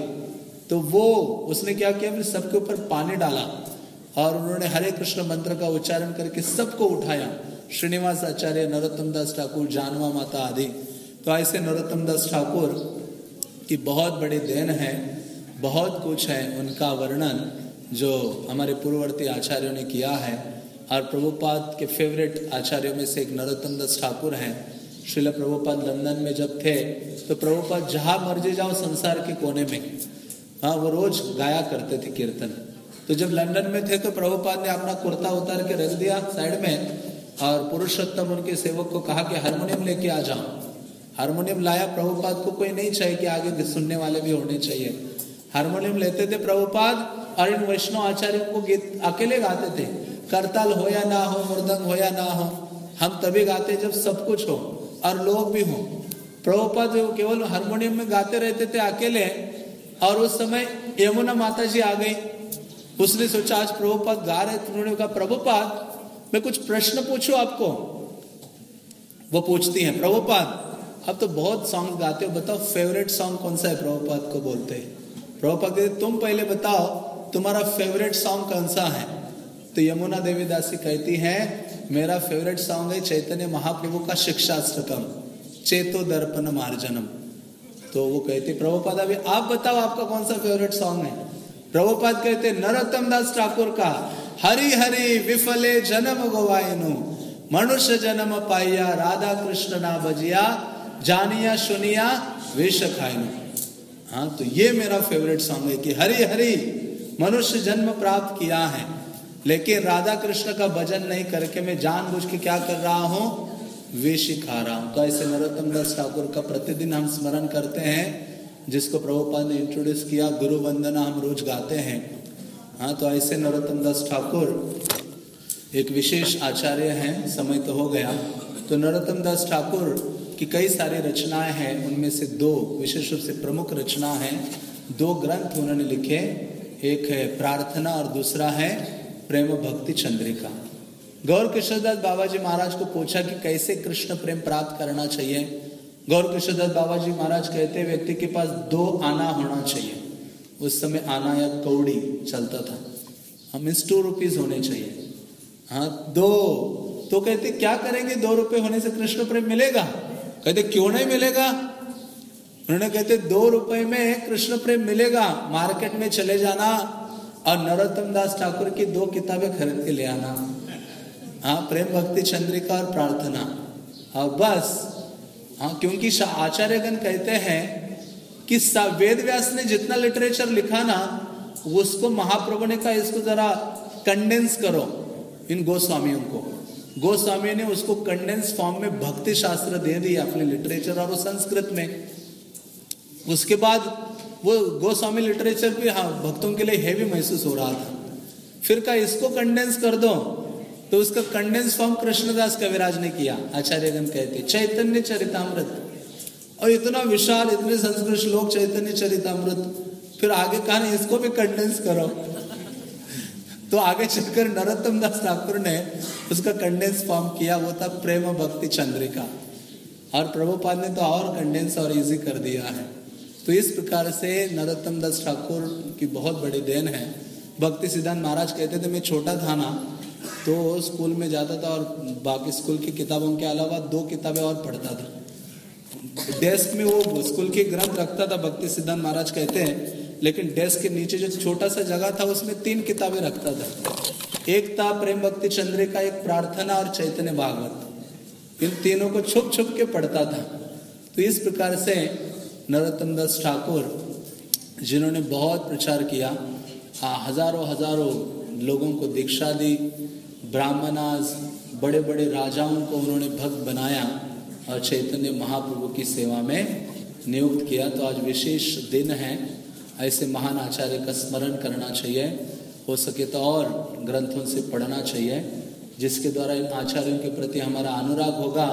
तो वो उसने क्या किया, फिर सबके ऊपर पानी डाला और उन्होंने हरे कृष्ण मंत्र का उच्चारण करके सबको उठाया, श्रीनिवास आचार्य, नरोत्तम दास ठाकुर, जानवा माता आदि। तो ऐसे नरोत्तम दास ठाकुर की बहुत बड़ी देन है, बहुत कुछ है उनका वर्णन जो हमारे पूर्ववर्ती आचार्यों ने किया है। और प्रभुपाद के फेवरेट आचार्यों में से एक नरोत्तम दास ठाकुर हैं। श्रील प्रभुपाद लंदन में जब थे तो प्रभुपाद जहाँ मर्जी जाओ संसार के कोने में, हाँ, वो रोज गाया करते थे कीर्तन। तो जब लंदन में थे तो प्रभुपाद ने अपना कुर्ता उतार के रख दिया साइड में और पुरुषोत्तम उनके सेवक को कहा कि हारमोनियम लेके आ जाओ। हारमोनियम लाया। प्रभुपाद को कोई नहीं चाहिए कि आगे सुनने वाले भी होने चाहिए। हारमोनियम लेते थे प्रभुपाद और इन वैष्णव आचार्यों को गीत अकेले गाते थे। करताल हो या ना हो, मृदंग हो या ना हो, हम तभी गाते जब सब कुछ हो और लोग भी हो। प्रभुपाद केवल हारमोनियम में गाते रहते थे अकेले। और उस समय यमुना माता जी आ गई। उसने सोचा आज प्रभुपाद गा रहे, तो उन्होंने कहा प्रभुपाद मैं कुछ प्रश्न पूछूं आपको। वो पूछती हैं, प्रभुपाद अब तो बहुत सॉन्ग गाते हो, बताओ फेवरेट सॉन्ग कौन सा है। प्रभुपाद को बोलते हैं, प्रभुपाद कहते तुम पहले बताओ तुम्हारा फेवरेट सॉन्ग कौन सा है। तो यमुना देवी दासी कहती है मेरा फेवरेट सॉन्ग है चैतन्य महाप्रभु का शिक्षाष्टकम, चेतो दर्पण मार्जनम। तो वो कहते प्रभुपाद अभी आप बताओ आपका कौन सा फेवरेट सॉन्ग है। प्रभुपाद कहते नरोत्तम दास ठाकुर का हरि हरि विफले जन्म गवायनु, मनुष्य जन्म पाइया राधा कृष्ण ना बजिया, जानिया सुनिया विष खाइनु। हाँ, तो ये मेरा फेवरेट सॉन्ग है कि हरि हरि मनुष्य जन्म प्राप्त किया है, लेकिन राधा कृष्ण का भजन नहीं करके मैं जानबूझ के क्या कर रहा हूँ, विष खा रहा हूँ। तो ऐसे नरोत्तम दास ठाकुर का प्रतिदिन हम स्मरण करते हैं, जिसको प्रभुपाद ने इंट्रोड्यूस किया, गुरु वंदना हम रोज गाते हैं। हाँ, तो ऐसे नरोत्तम दास ठाकुर एक विशेष आचार्य हैं। समय तो हो गया। तो नरोत्तम दास ठाकुर की कई सारी रचनाएं हैं, उनमें से दो विशेष रूप से प्रमुख रचना है। दो ग्रंथ उन्होंने लिखे, एक है प्रार्थना और दूसरा है प्रेम भक्ति चंद्रिका। गौर किशोरदास बाबा जी महाराज को पूछा कि कैसे कृष्ण प्रेम प्राप्त करना चाहिए। गौर किशोरदास बाबा जी महाराज कहते हैं व्यक्ति के पास 2 आना होना चाहिए। उस समय आना या कौड़ी चलता था, हम 2 रुपीज होने चाहिए। हाँ, 2। तो कहते क्या करेंगे, 2 रुपए होने से कृष्ण प्रेम मिलेगा? कहते क्यों नहीं मिलेगा? उन्होंने कहते 2 रुपए में कृष्ण प्रेम मिलेगा। मार्केट में चले जाना और नरोत्तम दास ठाकुर की 2 किताबें खरीद के ले आना। हाँ, प्रेम भक्ति चंद्रिका और प्रार्थना, और बस। हाँ, क्योंकि आचार्यगण कहते हैं कि वेद व्यास ने जितना लिटरेचर लिखा ना, उसको महाप्रभु ने कहा इसको जरा कंडेंस करो इन गोस्वामियों को। गोस्वामी ने उसको कंडेंस फॉर्म में भक्ति शास्त्र दे दिया अपने लिटरेचर, और वो संस्कृत में। उसके बाद वो गोस्वामी लिटरेचर भी हाँ भक्तों के लिए हेवी महसूस हो रहा था। फिर कहा इसको कंडेंस कर दो, तो उसका कंडेंस फॉर्म कृष्णदास कविराज ने किया। आचार्यगण कहते चैतन्य चरितामृत, और इतना विशाल, इतने संस्कृत श्लोक चैतन्य चरितामृत। फिर आगे कहा ना इसको भी कंडेंस करो, तो आगे चलकर नरोत्तम दास ठाकुर ने उसका कंडेंस फॉर्म किया, वो था प्रेम भक्ति चंद्रिका। और प्रभुपाद ने तो और कंडेंस और इजी कर दिया है। तो इस प्रकार से नरोत्तम दास ठाकुर की बहुत बड़ी देन है। भक्ति सिद्धांत महाराज कहते थे मैं छोटा था ना, तो स्कूल में जाता था और बाकी स्कूल की किताबों के अलावा 2 किताबें और पढ़ता था। डेस्क में वो स्कूल के ग्रंथ रखता था, भक्ति सिद्धांत महाराज कहते हैं, लेकिन डेस्क के नीचे जो छोटा सा जगह था उसमें 3 किताबें रखता था। एक था प्रेम भक्ति चंद्रिका, एक प्रार्थना और चैतन्य भागवत। इन तीनों को छुप छुप के पढ़ता था। तो इस प्रकार से नरोत्तम दास ठाकुर, जिन्होंने बहुत प्रचार किया, हजारों लोगों को दीक्षा दी, ब्राह्मणास, बड़े बड़े राजाओं को उन्होंने भक्त बनाया और चैतन्य महाप्रभु की सेवा में नियुक्त किया। तो आज विशेष दिन है, ऐसे महान आचार्य का स्मरण करना चाहिए। हो सके तो और ग्रंथों से पढ़ना चाहिए, जिसके द्वारा इन आचार्यों के प्रति हमारा अनुराग होगा।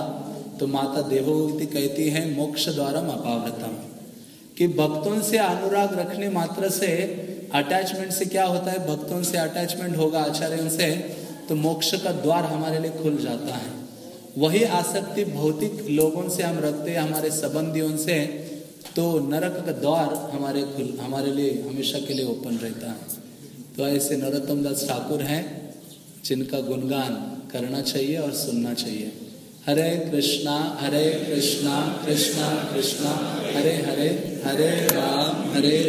तो माता देवहूति कहती है मोक्ष द्वारम अपावृतम, कि भक्तों से अनुराग रखने मात्र से, अटैचमेंट से क्या होता है, भक्तों से अटैचमेंट होगा आचार्यों से, तो मोक्ष का द्वार हमारे लिए खुल जाता है। वही आसक्ति भौतिक लोगों से हम रखते हैं, हमारे संबंधियों से, तो नरक का द्वार हमारे लिए हमेशा के लिए ओपन रहता है। तो ऐसे नरोत्तम दास ठाकुर हैं, जिनका गुणगान करना चाहिए और सुनना चाहिए। हरे कृष्णा कृष्णा कृष्णा हरे हरे, हरे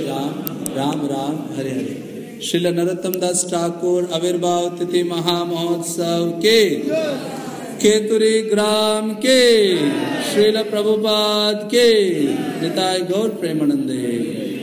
राम राम राम हरे हरे। श्रील नरोत्तम दास ठाकुर आविर्भाव तिथि महामहोत्सव के, केतुरी ग्राम के, श्रील प्रभुपाद के, निताय गौर प्रेमानंदे।